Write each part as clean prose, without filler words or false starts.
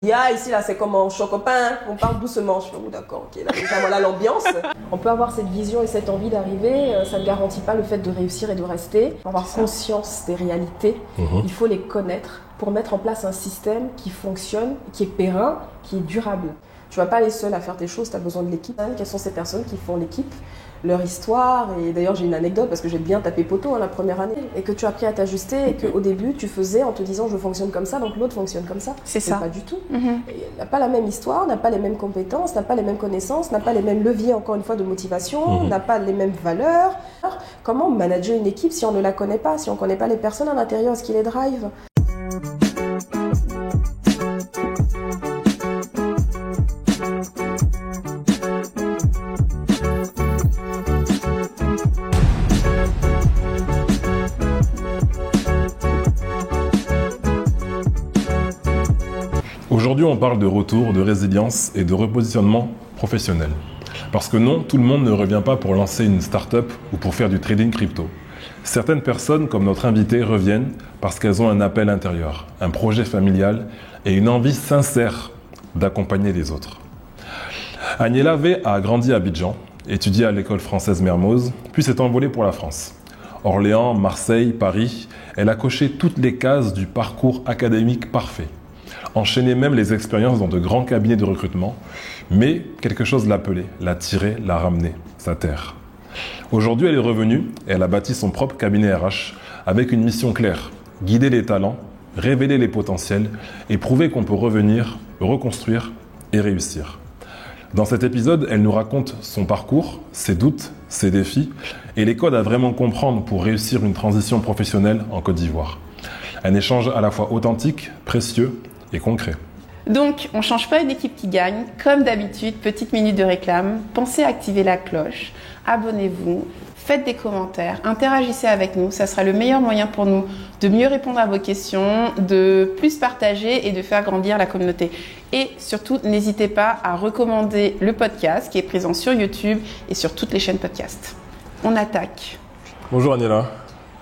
Ici, là, c'est comme en Chocopin, on parle doucement. Je fais, oh, d'accord, ok, là, déjà, voilà l'ambiance. On peut avoir cette vision et cette envie d'arriver, ça ne garantit pas le fait de réussir et de rester. Pour avoir conscience des réalités, il faut les connaître pour mettre en place un système qui fonctionne, qui est périn, qui est durable. Tu ne vas pas aller seul à faire tes choses, tu as besoin de l'équipe. Quelles sont ces personnes qui font l'équipe, leur histoire, et d'ailleurs j'ai une anecdote parce que j'ai bien tapé poteau la première année, et que tu as appris à t'ajuster et qu'au début tu faisais en te disant je fonctionne comme ça, donc l'autre fonctionne comme ça. C'est ça. Pas du tout. N'a pas la même histoire, n'a pas les mêmes compétences, n'a pas les mêmes connaissances, n'a pas les mêmes leviers encore une fois de motivation, n'a pas les mêmes valeurs. Comment manager une équipe si on ne la connaît pas, si on ne connaît pas les personnes à l'intérieur, ce qui les drive? Aujourd'hui, on parle de retour, de résilience et de repositionnement professionnel. Parce que non, tout le monde ne revient pas pour lancer une start-up ou pour faire du trading crypto. Certaines personnes, comme notre invité, reviennent parce qu'elles ont un appel intérieur, un projet familial et une envie sincère d'accompagner les autres. Agnella V a grandi à Abidjan, étudié à l'école française Mermoz, puis s'est envolée pour la France. Orléans, Marseille, Paris, elle a coché toutes les cases du parcours académique parfait. Enchaîné même les expériences dans de grands cabinets de recrutement, mais quelque chose l'appelait, l'a tiré, l'a ramené, sa terre. Aujourd'hui, elle est revenue et elle a bâti son propre cabinet RH avec une mission claire, guider les talents, révéler les potentiels et prouver qu'on peut revenir, reconstruire et réussir. Dans cet épisode, elle nous raconte son parcours, ses doutes, ses défis et les codes à vraiment comprendre pour réussir une transition professionnelle en Côte d'Ivoire. Un échange à la fois authentique, précieux et concret. Donc, on ne change pas une équipe qui gagne. Comme d'habitude, petite minute de réclame. Pensez à activer la cloche. Abonnez-vous. Faites des commentaires. Interagissez avec nous. Ça sera le meilleur moyen pour nous de mieux répondre à vos questions, de plus partager et de faire grandir la communauté. Et surtout, n'hésitez pas à recommander le podcast qui est présent sur YouTube et sur toutes les chaînes podcast. On attaque. Bonjour Agnella.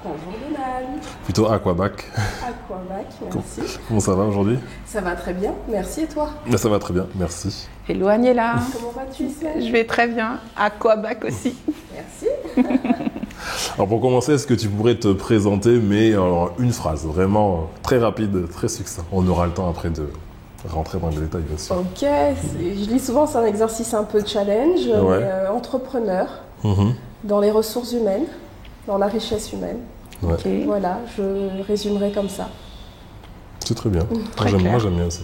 Bonjour Donald. Plutôt Aquabac. Aquabac, merci. Comment ça va aujourd'hui? Ça va très bien, merci et toi? Ça va très bien, merci. Hello Agnella. Comment vas-tu? Je vais très bien. Aquabac aussi. Merci. Alors pour commencer, est-ce que tu pourrais te présenter, mais en une phrase, vraiment très rapide, très succinct. On aura le temps après de rentrer dans les détails bien sûr. Ok, je dis souvent c'est un exercice un peu challenge, Ouais. mais, entrepreneur dans les ressources humaines, dans la richesse humaine. Ouais. Ok. Voilà, je résumerai comme ça. C'est très bien. Très Moi clair. j'aime bien aussi.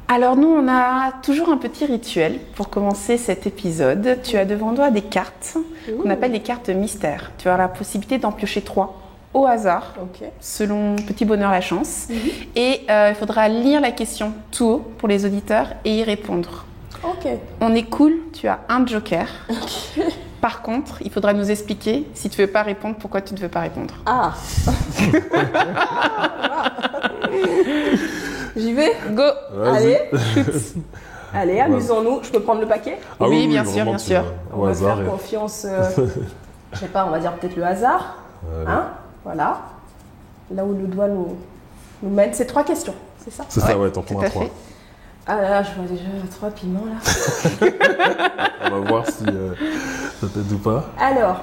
Alors nous, on a toujours un petit rituel pour commencer cet épisode. Tu as devant toi des cartes qu'on appelle des cartes mystères. Tu as la possibilité d'en piocher 3 au hasard, Ok. selon petit bonheur la chance. Et il faudra lire la question tout haut pour les auditeurs et y répondre. Ok. On est cool, tu as un joker. Par contre, il faudra nous expliquer, si tu ne veux pas répondre, pourquoi tu ne veux pas répondre. Ah. J'y vais. Go! Allez. Allez, amusons-nous. Je peux prendre le paquet? Ah Oui, bien sûr, vraiment, bien tu sûr. vas On Au va hasard. faire confiance. Je sais pas, on va dire peut-être le hasard. Hein? Voilà. Là où le doigt nous mène. C'est 3 questions, c'est ça? C'est ça, ouais, t'en Tout prends à à 3. fait. Ah là là, je vois déjà 3 piments là. On va voir si ça t'aide ou pas. Alors,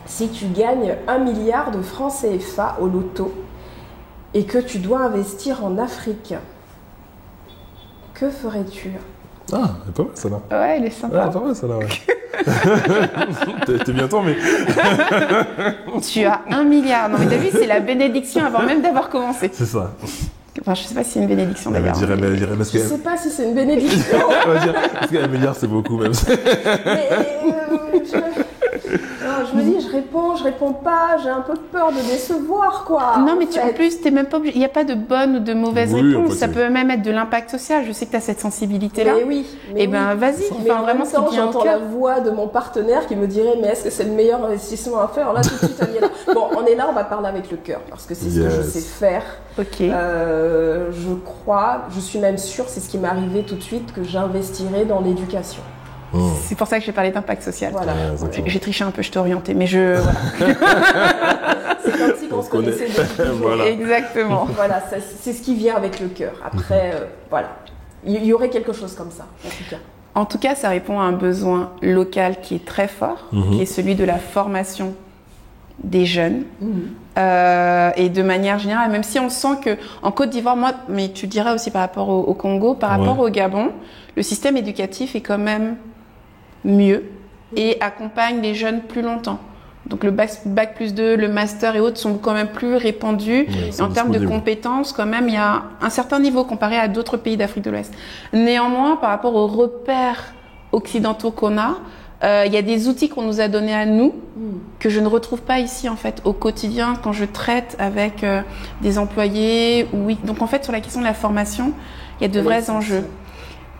si tu gagnes 1 milliard de francs CFA au loto et que tu dois investir en Afrique, que ferais-tu? Ah, elle est pas mal ça là. Ouais, elle est Ouais, sympa. pas mal ça là, ouais. T'es bien temps, mais. Tu as 1 milliard. Non mais t'as vu, c'est la bénédiction avant même d'avoir commencé. C'est ça. Enfin, je sais pas si c'est une bénédiction Elle d'ailleurs. me dirait parce Je que. sais pas si c'est une bénédiction. Elle va dire, parce qu'un milliard c'est beaucoup même. Mais je me dis, je réponds pas, j'ai un peu peur de décevoir, quoi. Non, mais en fait. plus, t'es même pas obligé. Il n'y a pas de bonne ou de mauvaise Oui, réponse. en fait, Ça oui. peut même être de l'impact social. Je sais que tu as cette sensibilité-là. Mais oui. Eh ben, vas-y. Mais Enfin, en vraiment, même ce qui temps, te vient au j'entends la cœur. voix de mon partenaire qui me dirait, mais est-ce que c'est le meilleur investissement à faire? Alors là, tout de suite, elle y est là. Bon, on est là, on va parler avec le cœur, parce que c'est ce que je Yes. sais faire. Ok. Je crois, je suis même sûre, c'est ce qui m'est arrivé tout de suite, que j'investirai dans l'éducation. C'est pour ça que j'ai parlé d'impact social. Voilà. Ouais, exactement. J'ai triché un peu, je t'ai orienté, mais je. Voilà. C'est comme si on se connaissait depuis toujours. Voilà. Exactement. Voilà, c'est ce qui vient avec le cœur. Après, voilà, il y aurait quelque chose comme ça, en tout cas. En tout cas, ça répond à un besoin local qui est très fort, qui est celui de la formation des jeunes. Et de manière générale, même si on sent qu'en Côte d'Ivoire, mais tu diras aussi par rapport au Congo, par rapport au Gabon, le système éducatif est quand même mieux et accompagne les jeunes plus longtemps. Donc le bac plus 2, le master et autres sont quand même plus répandus. Et en termes de compétences, quand même, il y a un certain niveau comparé à d'autres pays d'Afrique de l'Ouest. Néanmoins, par rapport aux repères occidentaux qu'on a, il y a des outils qu'on nous a donnés à nous que je ne retrouve pas ici en fait au quotidien quand je traite avec des employés. Donc en fait sur la question de la formation, il y a de vrais enjeux.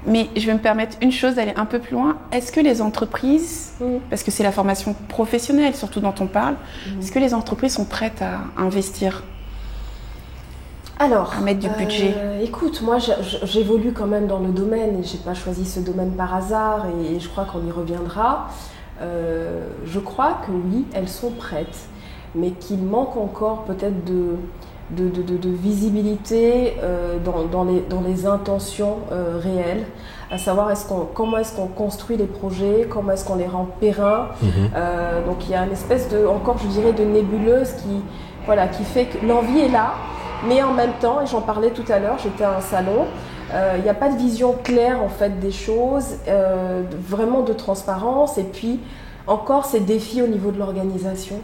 Mais je vais me permettre une chose, d'aller un peu plus loin. Est-ce que les entreprises, parce que c'est la formation professionnelle surtout dont on parle, est-ce que les entreprises sont prêtes à investir? Alors, à mettre du budget? Écoute, moi j'évolue quand même dans le domaine et j'ai pas choisi ce domaine par hasard et je crois qu'on y reviendra. Je crois que oui, elles sont prêtes, mais qu'il manque encore peut-être de visibilité dans les intentions réelles, à savoir comment est-ce qu'on construit les projets, comment est-ce qu'on les rend pérennes. Donc il y a une espèce encore je dirais de nébuleuse qui fait que l'envie est là, mais en même temps, et j'en parlais tout à l'heure, j'étais à un salon, il n'y a pas de vision claire en fait des choses, vraiment de transparence, et puis encore ces défis au niveau de l'organisation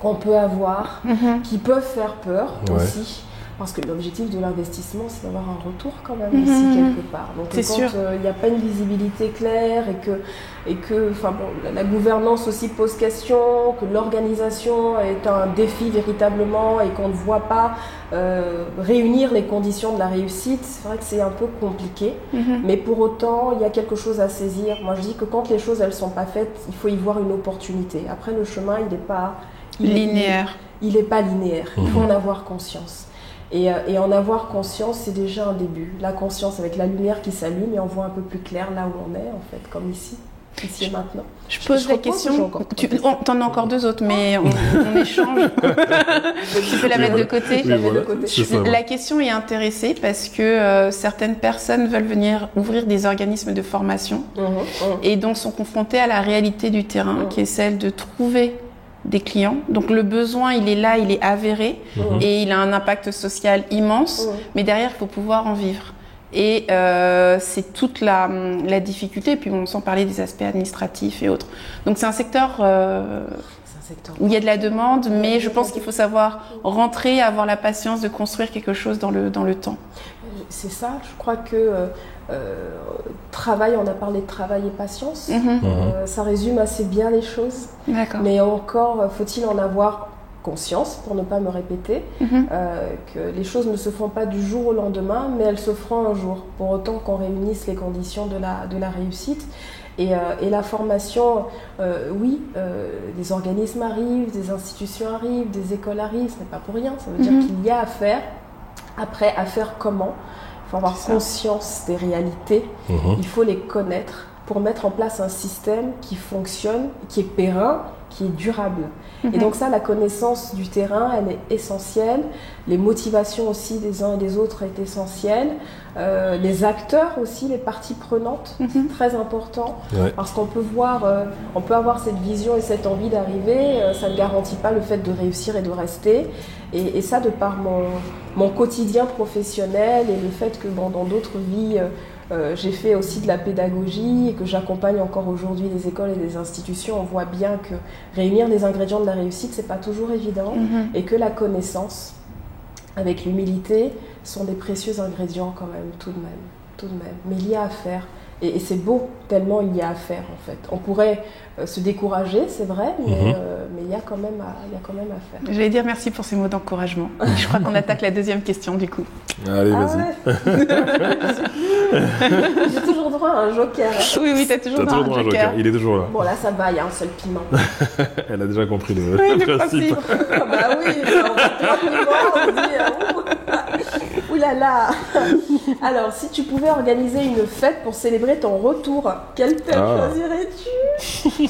qu'on peut avoir, qui peuvent faire peur aussi, parce que l'objectif de l'investissement, c'est d'avoir un retour quand même ici quelque part. Donc quand il n'y a pas une visibilité claire et que la gouvernance aussi pose question, que l'organisation est un défi véritablement et qu'on ne voit pas réunir les conditions de la réussite, c'est vrai que c'est un peu compliqué. Mais pour autant, il y a quelque chose à saisir. Moi, je dis que quand les choses elles sont pas faites, il faut y voir une opportunité. Après, le chemin, il n'est pas linéaire. Il n'est pas linéaire. Il faut en avoir conscience. Et en avoir conscience, c'est déjà un début. La conscience avec la lumière qui s'allume et on voit un peu plus clair là où on est, en fait, comme ici et maintenant. Je pose la question. T'en as encore deux autres, mais on échange. Tu peux la mettre de côté. La question est intéressée parce que certaines personnes veulent venir ouvrir des organismes de formation et donc sont confrontées à la réalité du terrain, qui est celle de trouver des clients. Donc le besoin, il est là, il est avéré et il a un impact social immense, mais derrière, il faut pouvoir en vivre. Et c'est toute la difficulté, et puis sans parler des aspects administratifs et autres. Donc c'est un secteur où il y a de la demande, mais je pense qu'il faut savoir rentrer, avoir la patience de construire quelque chose dans le temps. C'est ça, je crois que travail, on a parlé de travail et patience, ça résume assez bien les choses. D'accord. Mais encore, faut-il en avoir conscience, pour ne pas me répéter, que les choses ne se font pas du jour au lendemain, mais elles se feront un jour, pour autant qu'on réunisse les conditions de la réussite. Et la formation, des organismes arrivent, des institutions arrivent, des écoles arrivent, ce n'est pas pour rien, ça veut dire qu'il y a à faire. Après, à faire comment? Il faut avoir conscience des réalités, il faut les connaître pour mettre en place un système qui fonctionne, qui est pérenne, qui est durable. Et donc ça, la connaissance du terrain, elle est essentielle. Les motivations aussi des uns et des autres est essentielle. Les acteurs aussi, les parties prenantes, c'est très important. Parce qu'on peut on peut avoir cette vision et cette envie d'arriver, ça ne garantit pas le fait de réussir et de rester. Et ça, de par mon quotidien professionnel et le fait que dans d'autres vies, j'ai fait aussi de la pédagogie et que j'accompagne encore aujourd'hui des écoles et des institutions, on voit bien que réunir les ingrédients de la réussite, c'est pas toujours évident, et que la connaissance, avec l'humilité, sont des précieux ingrédients quand même, tout de même. Mais il y a à faire. Et c'est beau, tellement il y a à faire en fait. On pourrait se décourager, c'est vrai, mais il y a quand même à faire. Je vais dire merci pour ces mots d'encouragement. Je crois qu'on attaque la deuxième question du coup. Allez, vas-y. Ouais. J'ai toujours droit à un joker. Oui, t'as toujours droit à un joker. Il est toujours là. Bon là, ça va, il y a un seul piment. Elle a déjà compris le principe. Ah bah oui, on dit ouh là là. Alors, si tu pouvais organiser une fête pour célébrer ton retour, quelle fête choisirais-tu?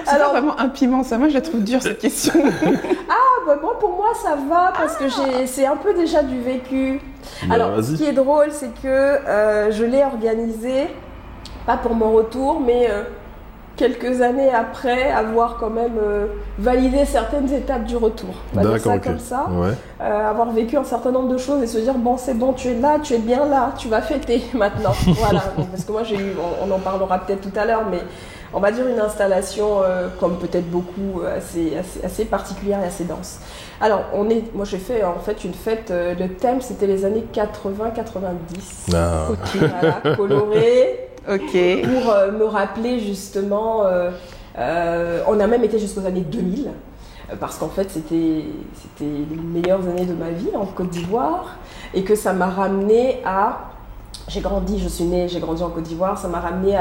c'est pas vraiment un piment, ça. Moi, je la trouve dure, cette question. Moi, pour moi, ça va parce que c'est un peu déjà du vécu. Alors, ce qui est drôle, c'est que je l'ai organisé, pas pour mon retour, mais quelques années après avoir quand même validé certaines étapes du retour. On va dire ça comme ça. Ouais. Avoir vécu un certain nombre de choses et se dire, bon, c'est bon, tu es là, tu es bien là, tu vas fêter maintenant. Voilà. Donc, parce que moi, on en parlera peut-être tout à l'heure, mais on va dire une installation, comme peut-être beaucoup, assez particulière et assez dense. Alors, moi j'ai fait en fait une fête, le thème c'était les années 80-90. Ah. Voilà, coloré. Ok. Pour me rappeler justement, on a même été jusqu'aux années 2000, parce qu'en fait c'était les meilleures années de ma vie en Côte d'Ivoire, et que ça m'a ramené à... J'ai grandi en Côte d'Ivoire, ça m'a ramené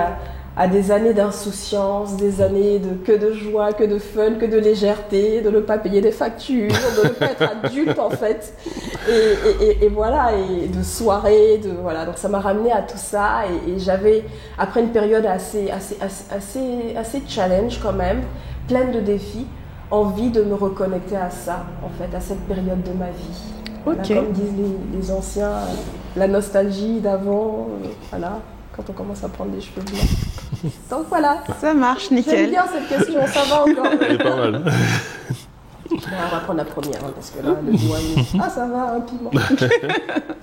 à des années d'insouciance, des années que de joie, que de fun, que de légèreté, de ne pas payer des factures, de ne pas être adulte en fait, et voilà, et de soirées, voilà. Donc ça m'a ramené à tout ça, et j'avais, après une période assez challenge quand même, pleine de défis, envie de me reconnecter à ça, en fait, à cette période de ma vie. Voilà, comme disent les anciens, la nostalgie d'avant, voilà, quand on commence à prendre des cheveux blancs. Donc voilà. Ça marche, nickel. J'aime bien cette question, ça va encore. Elle est pas mal. Bon, on va prendre la première, hein, parce que là, le doigt, ah ça va, un piment.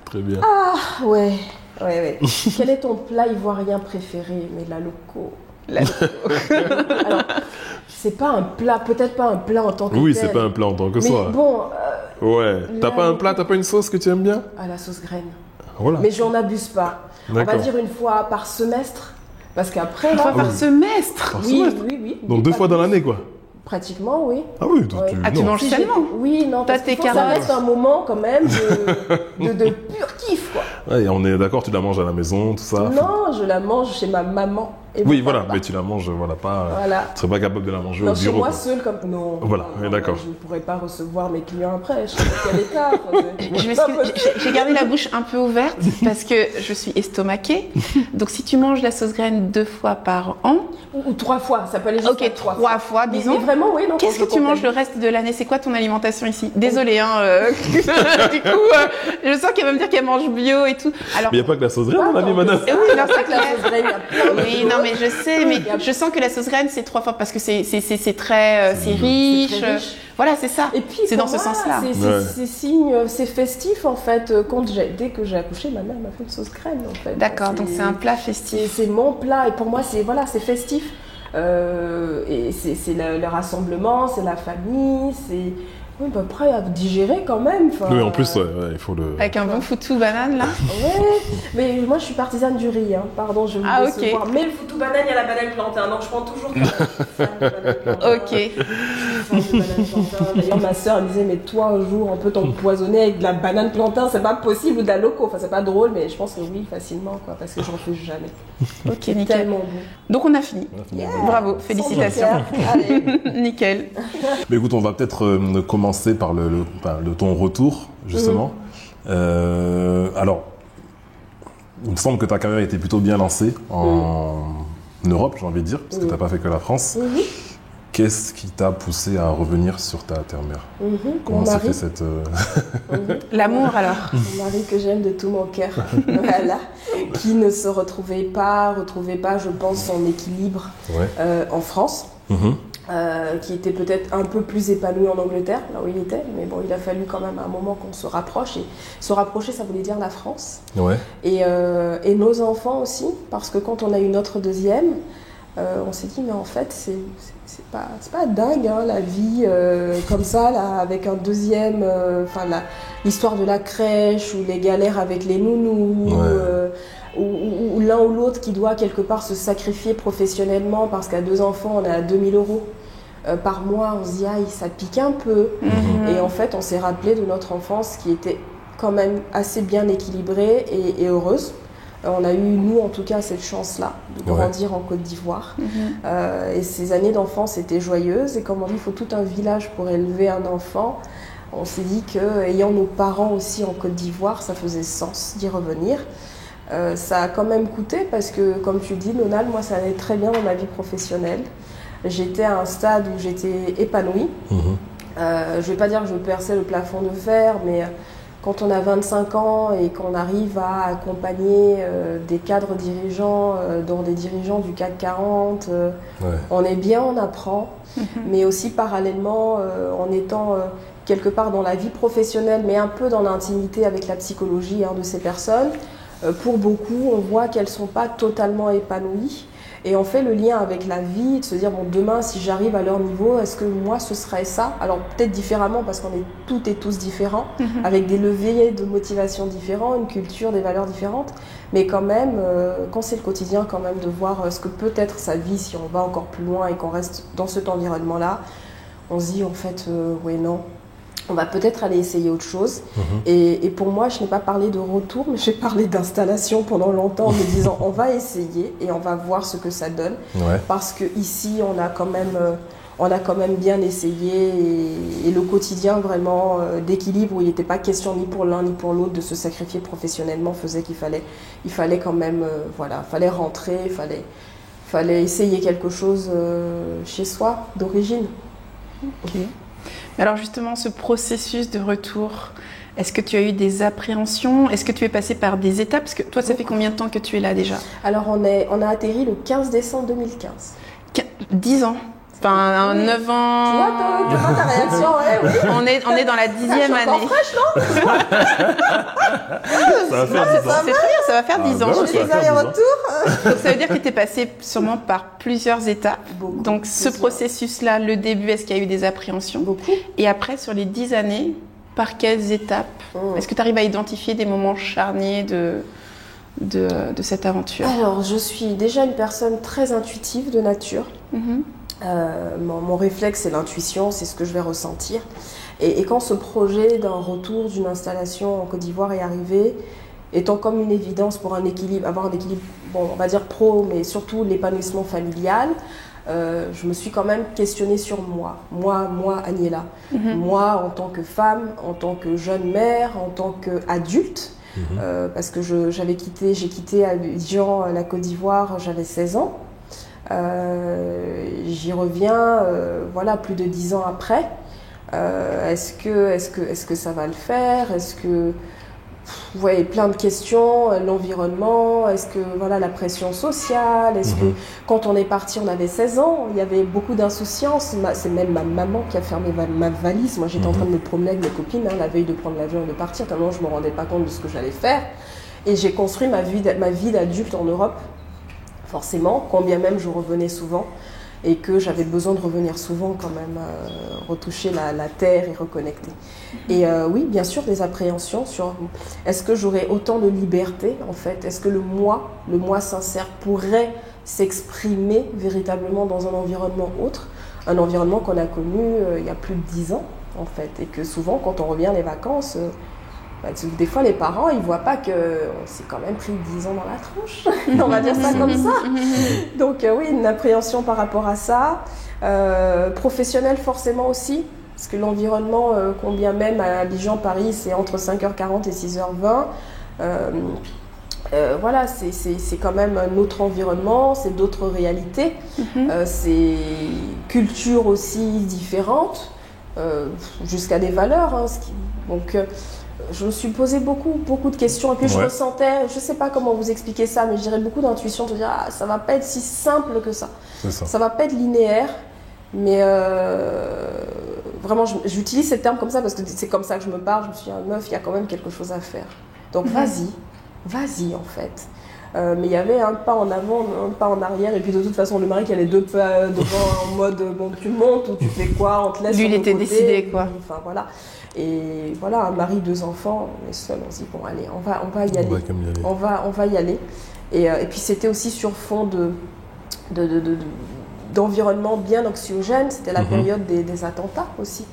Très bien. Ah, ouais. Quel est ton plat ivoirien préféré? Mais la loco. Alors, c'est pas un plat, peut-être pas un plat en tant que tel. Oui, c'est pas un plat en tant que soi. Mais bon... ouais. T'as pas un plat, t'as pas une sauce que tu aimes bien? Ah, la sauce graine. Voilà. Mais j'en abuse pas. On va dire une fois par semestre. Parce qu'après, une fois par semestre. Oui. Donc 2 fois dans l'année, quoi. Pratiquement, oui. Ah oui, donc tu manges seulement? Oui, non, parce que ça reste un moment quand même de pur kiff, quoi. Ouais, et on est d'accord, tu la manges à la maison, tout ça? Non, je la mange chez ma maman. Oui, voilà, mais tu la manges, voilà, pas... Voilà. Tu serais pas capable de la manger au bureau. Chez moi, seule, comme... Non. Voilà, non, d'accord. Je ne pourrais pas recevoir mes clients après, je sais pas quel état. J'ai gardé la bouche un peu ouverte parce que je suis estomaquée. Donc, si tu manges la sauce graine 2 fois par an... Ou 3 fois, ça peut aller jusqu'à 3 fois, disons. Mais vraiment, oui. Qu'est-ce que tu manges le reste de l'année? C'est quoi ton alimentation ici? Désolée, hein. Du coup, je sens qu'elle va me dire qu'elle mange bio et tout. Alors, mais il n'y a pas que la sauce graine, mon ami, madame. Oui, non, c'est que la sauce graine, il y a plein de oui, non, mais je sais, mais je sens que la sauce graine, c'est 3 fois parce que c'est très riche. Voilà, c'est ça. Et puis, c'est dans ce sens-là. C'est signe, c'est festif en fait. Dès que j'ai accouché, ma mère m'a fait une sauce graine en fait. D'accord, donc c'est un plat festif. C'est mon plat et pour moi, c'est festif. Et c'est le rassemblement, c'est la famille, c'est... Oui, bah, prêt à digérer quand même. Oui, en plus, il faut le... Avec un bon foutou banane, là. Ouais, mais moi, je suis partisane du riz, hein. Pardon, je vais vous décevoir. Mais le foutou banane, il y a la banane plantain, donc je prends toujours Ok. D'ailleurs, ma soeur, elle disait, mais toi, un jour, on peut t'empoisonner avec de la banane plantain, c'est pas possible, ou de la loco. Enfin, c'est pas drôle, mais je pense que oui, facilement, quoi, parce que j'en fais jamais. Ok, nickel. Tellement bon. Donc, on a fini. Yeah. Bravo, félicitations. Allez. Nickel. Mais écoute, on va peut-être commencer par ton retour, justement. Alors, il me semble que ta carrière était plutôt bien lancée en Europe, j'ai envie de dire, parce que tu n'as pas fait que la France. Qu'est-ce qui t'a poussé à revenir sur ta terre-mère? Comment s'est fait cette... L'amour, alors? Mon mari que j'aime de tout mon cœur, voilà, qui ne se retrouvait pas, je pense, son équilibre en France. Qui était peut-être un peu plus épanoui en Angleterre, là où il était, mais bon, il a fallu quand même un moment qu'on se rapproche, et se rapprocher, ça voulait dire la France, et nos enfants aussi, parce que quand on a eu notre deuxième, on s'est dit, mais en fait, c'est pas dingue, hein, la vie comme ça, là, avec un deuxième, l'histoire de la crèche, ou les galères avec les nounous, ou l'un ou l'autre qui doit quelque part se sacrifier professionnellement parce qu'à 2 enfants, on est à 2000 € par mois, on se dit aïe, ça pique un peu. Et en fait, on s'est rappelé de notre enfance qui était quand même assez bien équilibrée et heureuse. On a eu, nous en tout cas, cette chance-là de grandir en Côte d'Ivoire. Et ces années d'enfance étaient joyeuses. Et comme on dit, il faut tout un village pour élever un enfant. On s'est dit qu'ayant nos parents aussi en Côte d'Ivoire, ça faisait sens d'y revenir. Ça a quand même coûté parce que, comme tu dis, Nonal, moi ça allait très bien dans ma vie professionnelle. j'étais à un stade où j'étais épanouie. Je ne vais pas dire que je perçais le plafond de verre, mais quand on a 25 ans et qu'on arrive à accompagner des cadres dirigeants, dont des dirigeants du CAC 40, on est bien, on apprend, mais aussi parallèlement en étant quelque part dans la vie professionnelle, mais un peu dans l'intimité avec la psychologie de ces personnes. Pour beaucoup, on voit qu'elles ne sont pas totalement épanouies. Et on fait le lien avec la vie, de se dire, bon, demain, si j'arrive à leur niveau, est-ce que moi, ce serait ça? Alors, peut-être différemment, parce qu'on est toutes et tous différents, avec des leviers de motivation différents, une culture, des valeurs différentes. Mais quand même, quand c'est le quotidien, quand même, de voir ce que peut être sa vie si on va encore plus loin et qu'on reste dans cet environnement-là, on se dit, en fait, ouais, non. On va peut-être aller essayer autre chose. Et pour moi, je n'ai pas parlé de retour, mais j'ai parlé d'installation pendant longtemps, en me disant on va essayer et on va voir ce que ça donne. Parce qu'ici, on a quand même bien essayé et le quotidien vraiment d'équilibre où il n'était pas question ni pour l'un ni pour l'autre de se sacrifier professionnellement faisait qu'il fallait quand même, fallait rentrer, fallait essayer quelque chose chez soi, d'origine. Alors justement, ce processus de retour, est-ce que tu as eu des appréhensions? Est-ce que tu es passé par des étapes? Parce que toi, ça fait combien de temps que tu es là déjà? Alors, on a atterri le 15 décembre 2015. 10 ans. Enfin, 9 ans. Tu vois ta réaction, oui. On est dans la 10e année. C'est fraîche, non? Ça va faire 10 ans. C'est très bien, ça va faire 10 ans. ouais, Je les allers-retours. Donc ça veut dire que tu es passé sûrement par plusieurs étapes. Beaucoup, donc ce processus-là, le début, est-ce qu'il y a eu des appréhensions? Beaucoup. Et après, sur les 10 années, par quelles étapes? Est-ce que tu arrives à identifier des moments charniers de cette aventure? Alors, je suis déjà une personne très intuitive de nature. Mon réflexe, c'est l'intuition, c'est ce que je vais ressentir. Et quand ce projet d'un retour, d'une installation en Côte d'Ivoire est arrivé, étant comme une évidence pour avoir un équilibre, bon, on va dire pro, mais surtout l'épanouissement familial, je me suis quand même questionnée sur moi, Aniela. Moi, en tant que femme, en tant que jeune mère, en tant qu'adulte, parce que j'ai quitté Abidjan, la Côte d'Ivoire, j'avais 16 ans. J'y reviens, plus de 10 ans après. Est-ce que ça va le faire? Est-ce que plein de questions, l'environnement, est-ce que la pression sociale, est-ce que quand on est parti, on avait 16 ans, il y avait beaucoup d'insouciance. C'est même ma maman qui a fermé ma valise. Moi, j'étais en train de me promener avec mes copines la veille de prendre l'avion et de partir, tellement je me rendais pas compte de ce que j'allais faire. Et j'ai construit ma vie d'adulte en Europe. Forcément, quand bien même je revenais souvent et que j'avais besoin de revenir souvent quand même, retoucher la terre et reconnecter. Et oui, bien sûr, des appréhensions sur est-ce que j'aurais autant de liberté en fait? Est-ce que le moi sincère pourrait s'exprimer véritablement dans un environnement autre? Un environnement qu'on a connu il y a plus de 10 ans en fait. Et que souvent, quand on revient les vacances, des fois, les parents, ils ne voient pas qu'on s'est quand même pris 10 ans dans la tronche. On va dire ça comme ça. Donc oui, une appréhension par rapport à ça. Professionnel forcément aussi. Parce que l'environnement, combien même à Abidjan, Paris, c'est entre 5h40 et 6h20. C'est quand même un autre environnement, c'est d'autres réalités. C'est culture aussi différente, jusqu'à des valeurs. Donc... je me suis posé beaucoup de questions et puis je ressentais, je ne sais pas comment vous expliquer ça, mais je dirais beaucoup d'intuition, de dire ça ne va pas être si simple que ça. Ça ne va pas être linéaire, mais vraiment j'utilise ces termes comme ça parce que c'est comme ça que je me parle. Je me suis dit, meuf, il y a quand même quelque chose à faire. Donc vas-y en fait. Mais il y avait un pas en avant, un pas en arrière, et puis de toute façon le mari qui allait 2 pas devant en mode bon tu montes ou tu fais quoi, on te laisse. Lui il était décidé quoi. Enfin voilà. Et voilà, un mari, 2 enfants, on est seul, on se dit bon allez, on va y aller. On va y aller. Et puis c'était aussi sur fond d'environnement bien anxiogène, c'était la période des attentats aussi.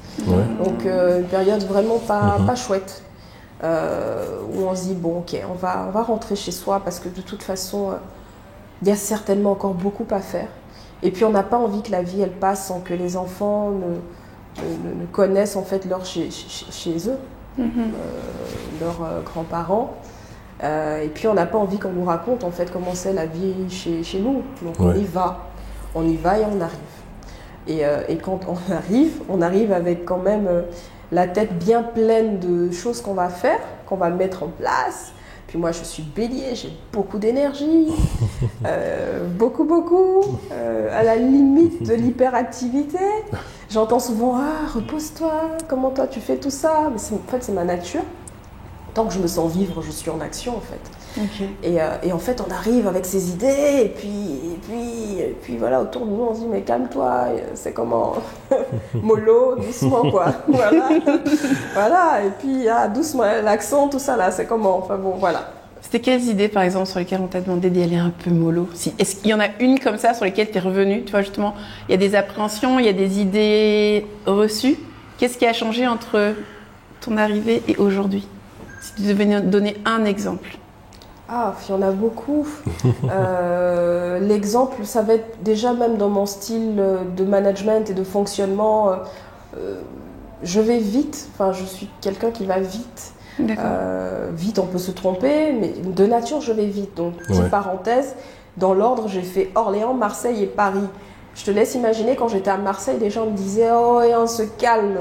Donc une période vraiment pas chouette. Où on se dit bon ok, on va rentrer chez soi parce que de toute façon il y a certainement encore beaucoup à faire. Et puis on n'a pas envie que la vie elle passe sans que les enfants ne connaissent en fait leur chez eux, leurs grands-parents. Et puis on n'a pas envie qu'on nous raconte en fait comment c'est la vie chez nous. Donc on y va et on arrive. Et quand on arrive avec quand même la tête bien pleine de choses qu'on va faire, qu'on va mettre en place. Puis moi, je suis bélier, j'ai beaucoup d'énergie, beaucoup, à la limite de l'hyperactivité. J'entends souvent « Ah, repose-toi, comment toi tu fais tout ça ?» Mais en fait, c'est ma nature. Tant que je me sens vivre, je suis en action, en fait. Okay. Et en fait, on arrive avec ces idées, et puis voilà, autour de nous, on se dit « Mais calme-toi, c'est comment ?» Mollo, doucement, quoi. Voilà, et puis doucement, l'accent, tout ça, là, c'est comment? Enfin bon, voilà. C'était quelles idées, par exemple, sur lesquelles on t'a demandé d'y aller un peu mollo? Est-ce qu'il y en a une comme ça sur lesquelles tu es revenu? Tu vois, justement, il y a des appréhensions, il y a des idées reçues. Qu'est-ce qui a changé entre ton arrivée et aujourd'hui? Si tu devais nous donner un exemple. Ah, il y en a beaucoup. L'exemple, ça va être déjà même dans mon style de management et de fonctionnement. Je vais vite, enfin, je suis quelqu'un qui va vite. Vite, on peut se tromper, mais de nature, je vais vite. Donc, petite parenthèse, dans l'ordre, j'ai fait Orléans, Marseille et Paris. Je te laisse imaginer, quand j'étais à Marseille, les gens me disaient « Oh, et on se calme. »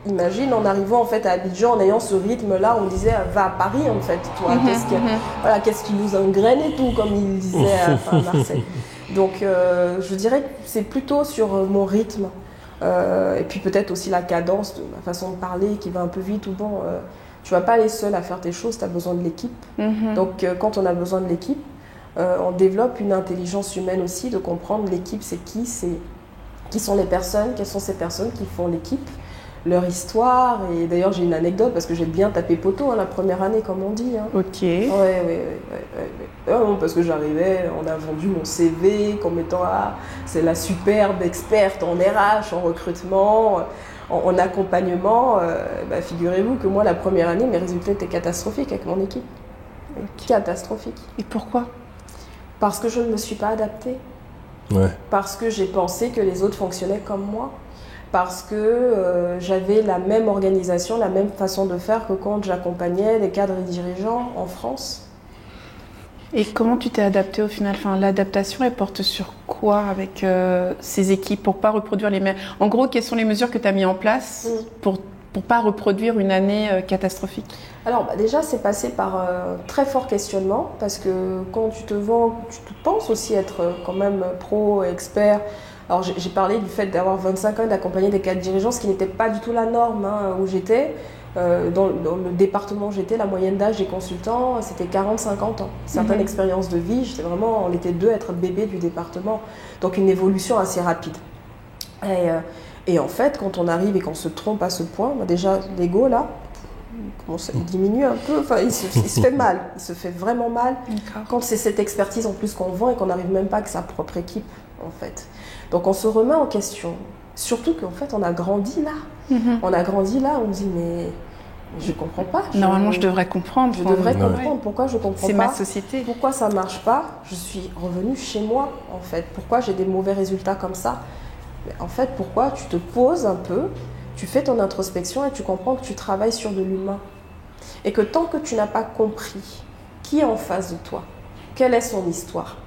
Imagine, en arrivant en fait, à Abidjan, en ayant ce rythme-là, on disait « Va à Paris, en fait. » Qu'est-ce qui nous engraine et tout, comme ils disaient à Marseille. Donc, je dirais que c'est plutôt sur mon rythme. Et puis peut-être aussi la cadence de ma façon de parler qui va un peu vite. Ou bon, tu ne vas pas aller seul à faire tes choses, tu as besoin de l'équipe. Donc, quand on a besoin de l'équipe, on développe une intelligence humaine aussi, de comprendre l'équipe, c'est qui sont les personnes, quelles sont ces personnes qui font l'équipe, leur histoire. Et d'ailleurs, j'ai une anecdote parce que j'ai bien tapé poteau la première année, comme on dit. Ok. Ouais. Parce que j'arrivais, on a vendu mon CV comme étant c'est la superbe experte en RH, en recrutement, en accompagnement. Figurez-vous que moi, la première année, mes résultats étaient catastrophiques avec mon équipe. Catastrophiques. Et pourquoi? Parce que je ne me suis pas adaptée. Parce que j'ai pensé que les autres fonctionnaient comme moi. Parce que j'avais la même organisation, la même façon de faire que quand j'accompagnais des cadres et dirigeants en France. Et comment tu t'es adaptée au final? L'adaptation, elle porte sur quoi avec ces équipes pour ne pas reproduire les mêmes... En gros, quelles sont les mesures que tu as mises en place pour ne pas reproduire une année catastrophique? Alors déjà, c'est passé par un très fort questionnement, parce que quand tu te vends, tu te penses aussi être quand même pro, expert. Alors j'ai parlé du fait d'avoir 25 ans, d'accompagner des cadres dirigeants, ce qui n'était pas du tout la norme où j'étais. Dans le département où j'étais, la moyenne d'âge des consultants, c'était 40-50 ans. Certaines expériences de vie, on était deux à être bébés du département. Donc une évolution assez rapide. Et en fait, quand on arrive et qu'on se trompe à ce point, déjà l'ego là, il diminue un peu, il se fait mal, il se fait vraiment mal. Quand c'est cette expertise en plus qu'on vend et qu'on n'arrive même pas avec sa propre équipe, en fait. Donc on se remet en question. Surtout qu'en fait, on a grandi là. On a grandi là, on se dit, mais je comprends pas. Normalement, je devrais comprendre. Je devrais comprendre. Pourquoi je comprends pas? C'est ma société. Pourquoi ça marche pas? Je suis revenue chez moi, en fait. Pourquoi j'ai des mauvais résultats comme ça? Mais en fait, pourquoi tu te poses un peu, tu fais ton introspection et tu comprends que tu travailles sur de l'humain. Et que tant que tu n'as pas compris qui est en face de toi, quelle est son histoire,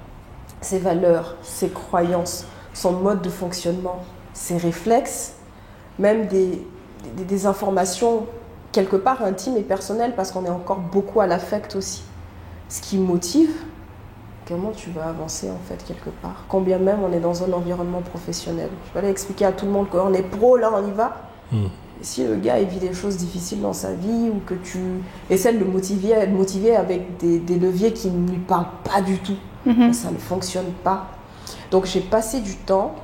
ses valeurs, ses croyances, son mode de fonctionnement, ses réflexes, même des informations quelque part intimes et personnelles, parce qu'on est encore beaucoup à l'affect aussi. Ce qui motive, comment tu vas avancer en fait quelque part, quand bien même on est dans un environnement professionnel. Je vais aller expliquer à tout le monde qu'on est pro, là on y va. Et si le gars il vit des choses difficiles dans sa vie, ou que tu essaies de le motiver avec des leviers qui ne lui parlent pas du tout, ça ne fonctionne pas. Donc j'ai passé du temps,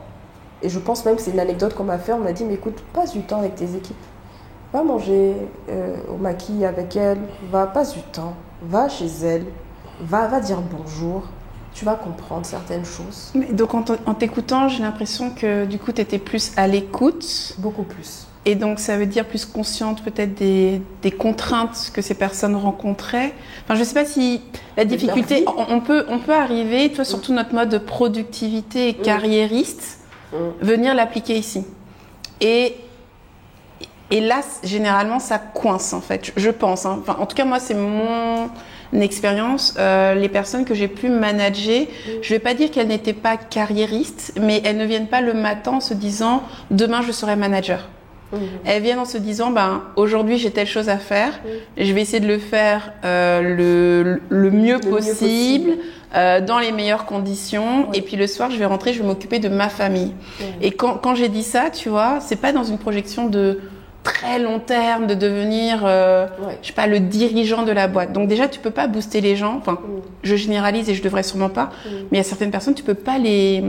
et je pense même que c'est une anecdote qu'on m'a fait, on m'a dit, mais écoute, passe du temps avec tes équipes. Va manger au maquis avec elle, passe du temps, va chez elle, va dire bonjour, tu vas comprendre certaines choses. Mais donc en t'écoutant, j'ai l'impression que du coup tu étais plus à l'écoute. Beaucoup plus. Et donc ça veut dire plus consciente peut-être des contraintes que ces personnes rencontraient. Enfin, je ne sais pas si la difficulté, on peut arriver, toi surtout notre mode de productivité et carriériste, venir l'appliquer ici. Et là, généralement, ça coince en fait, je pense. Enfin, en tout cas, moi, c'est expérience, les personnes que j'ai pu manager, je vais pas dire qu'elles n'étaient pas carriéristes, mais elles ne viennent pas le matin en se disant « demain je serai manager ». Elles viennent en se disant aujourd'hui j'ai telle chose à faire, je vais essayer de le faire le mieux possible, dans les meilleures conditions, et puis le soir je vais rentrer, je vais m'occuper de ma famille. Et quand j'ai dit ça, tu vois, c'est pas dans une projection de très long terme de devenir je sais pas, le dirigeant de la boîte. Donc déjà tu peux pas booster les gens, enfin je généralise et je devrais sûrement pas, mais il y a certaines personnes tu peux pas les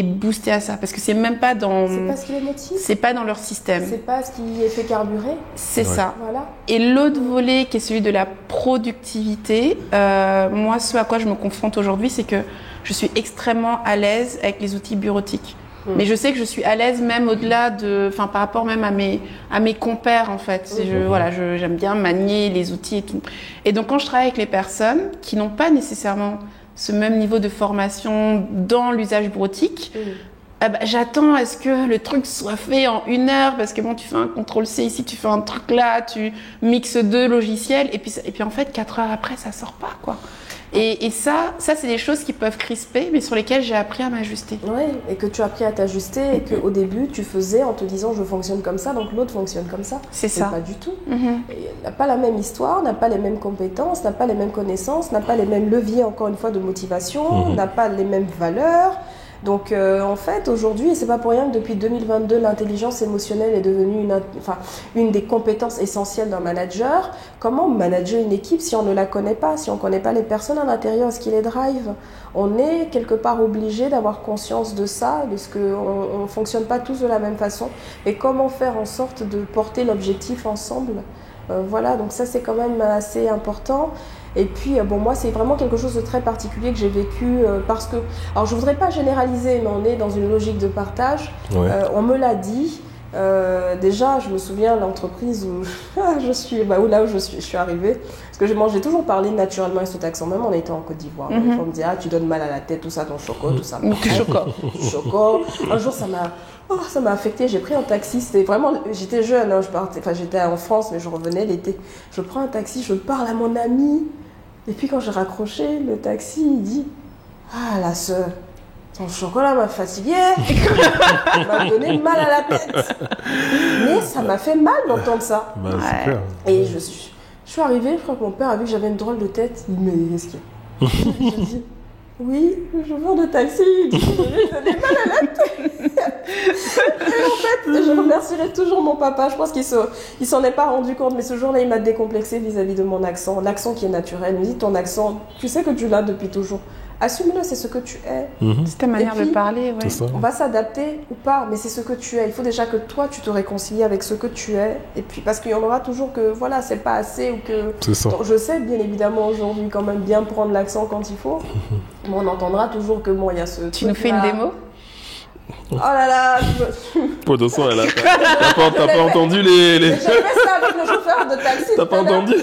booster à ça parce que c'est même pas dans, c'est pas ce qui les motive, c'est pas dans leur système, c'est pas ce qui les fait carburer, c'est ça. Voilà. Et l'autre volet qui est celui de la productivité, moi ce à quoi je me confronte aujourd'hui, c'est que je suis extrêmement à l'aise avec les outils bureautiques. Mais je sais que je suis à l'aise même au-delà de, enfin par rapport même à mes compères en fait. J'aime bien manier les outils et tout. Et donc quand je travaille avec les personnes qui n'ont pas nécessairement ce même niveau de formation dans l'usage bureautique, j'attends à ce que le truc soit fait en 1 heure parce que bon, tu fais un CTRL-C ici, tu fais un truc là, tu mixes 2 logiciels et puis en fait 4 heures après ça sort pas quoi. Et ça c'est des choses qui peuvent crisper, mais sur lesquelles j'ai appris à m'ajuster. Oui, et que tu as appris à t'ajuster et qu'au début, tu faisais en te disant je fonctionne comme ça, donc l'autre fonctionne comme ça. C'est ça. Pas du tout. N'a pas la même histoire, n'a pas les mêmes compétences, n'a pas les mêmes connaissances, n'a pas les mêmes leviers, encore une fois, de motivation, n'a pas les mêmes valeurs. Donc en fait aujourd'hui, et c'est pas pour rien que depuis 2022 l'intelligence émotionnelle est devenue une des compétences essentielles d'un manager. Comment manager une équipe si on ne la connaît pas, si on ne connaît pas les personnes à l'intérieur, ce qui les drive? On est quelque part obligé d'avoir conscience de ça, de ce qu'on ne fonctionne pas tous de la même façon, et comment faire en sorte de porter l'objectif ensemble. Voilà, donc ça c'est quand même assez important. Et puis, moi, c'est vraiment quelque chose de très particulier que j'ai vécu parce que... Alors, je ne voudrais pas généraliser, mais on est dans une logique de partage. On me l'a dit. Déjà, je me souviens de l'entreprise où je suis arrivée. Parce que j'ai toujours parlé naturellement avec cet accent, même en étant en Côte d'Ivoire. On me dit, tu donnes mal à la tête, tout ça, ton choco, tout ça. Choco. Un jour, ça m'a affectée. J'ai pris un taxi. C'était vraiment... J'étais jeune, hein, j'étais en France, mais je revenais l'été. Je prends un taxi, je parle à mon ami. Et puis quand j'ai raccroché, le taxi, il dit « Ah, la sœur, ton chocolat m'a fatiguée, m'a donné mal à la tête. » Mais ça m'a fait mal d'entendre ça. C'est clair. Et je suis arrivée, je crois que mon père a vu que j'avais une drôle de tête. Il me dit « Mais qu'est-ce qu'il y a ?» Je dis « Oui, le chauffeur de taxi, il dit que j'ai donné mal à la tête. » Et en fait, je remercierai toujours mon papa. Je pense qu'il s'en est pas rendu compte, mais ce jour-là, il m'a décomplexé vis-à-vis de mon accent. L'accent qui est naturel. Il me dit, ton accent, tu sais que tu l'as depuis toujours. Assume-le, c'est ce que tu es. C'est ta manière de parler, ouais. On va s'adapter ou pas, mais c'est ce que tu es. Il faut déjà que toi, tu te réconcilies avec ce que tu es. Et puis, parce qu'il y en aura toujours que, voilà, c'est pas assez ou que... C'est ça. Donc, je sais, bien évidemment, aujourd'hui, quand même bien prendre l'accent quand il faut. Mais on entendra toujours que, bon, il y a ce... Tu nous fais une démo ? Oh là là, Pas de son, elle a... T'as pas entendu les... J'ai fait ça avec le chauffeur de taxi. T'as pas entendu?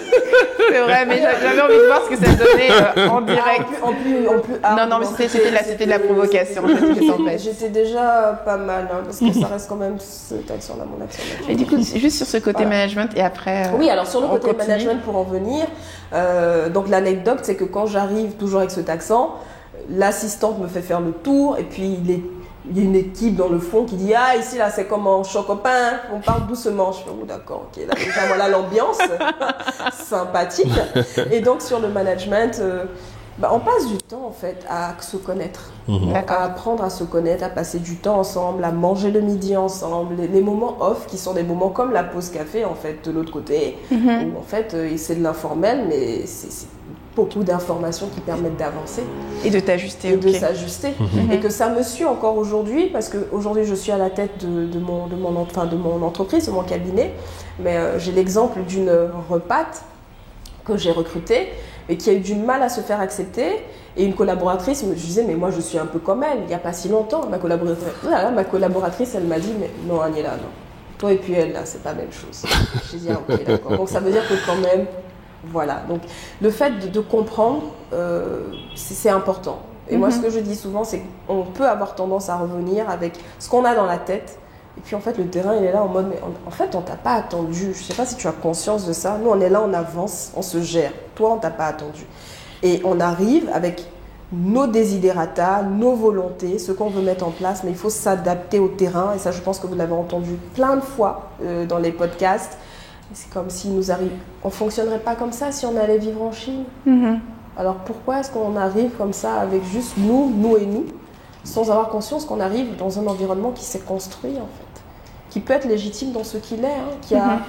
C'est vrai, mais j'avais envie de voir ce que ça donnait en direct. En plus non, mais c'était de la provocation. J'étais déjà pas mal, hein, parce que ça reste quand même cet accent-là, mon accent. Et du coup, juste sur ce côté management, et après... Oui, alors sur le côté management, pour en venir, donc l'anecdote, c'est que quand j'arrive toujours avec cet accent, l'assistante me fait faire le tour, et puis il y a une équipe dans le fond qui dit « Ah, ici, là, c'est comme en Chocopin, on parle doucement. » Je fais « Oh, d'accord, ok. » Là, déjà, voilà l'ambiance sympathique. Et donc, sur le management, on passe du temps, en fait, à se connaître. À apprendre à se connaître, à passer du temps ensemble, à manger le midi ensemble. Les moments off, qui sont des moments comme la pause café, en fait, de l'autre côté, où, en fait, c'est de l'informel, mais c'est beaucoup d'informations qui permettent d'avancer. Et de t'ajuster. Et de s'ajuster. Et que ça me suit encore aujourd'hui, parce qu'aujourd'hui, je suis à la tête de mon entreprise, de mon cabinet. Mais j'ai l'exemple d'une repate que j'ai recrutée, et qui a eu du mal à se faire accepter. Et une collaboratrice me disait, mais moi, je suis un peu comme elle. Il n'y a pas si longtemps, ma collaboratrice, elle m'a dit, mais non, Agnella, non. Toi et puis elle, là, c'est pas la même chose. J'ai dit, ah, ok, d'accord. Donc, ça veut dire que quand même... Voilà, donc le fait de comprendre, c'est important. Et moi, ce que je dis souvent, c'est qu'on peut avoir tendance à revenir avec ce qu'on a dans la tête Et puis en fait, le terrain, il est là en mode, mais en fait, on t'a pas attendu. Je sais pas si tu as conscience de ça. Nous, on est là, on avance, on se gère. Toi, on t'a pas attendu. Et on arrive avec nos desiderata, nos volontés, ce qu'on veut mettre en place, mais il faut s'adapter au terrain. Et ça, je pense que vous l'avez entendu plein de fois dans les podcasts. C'est comme si nous arrive. On fonctionnerait pas comme ça si on allait vivre en Chine. Alors pourquoi est-ce qu'on arrive comme ça avec juste nous et nous, sans avoir conscience qu'on arrive dans un environnement qui s'est construit en fait, qui peut être légitime dans ce qu'il est, qui a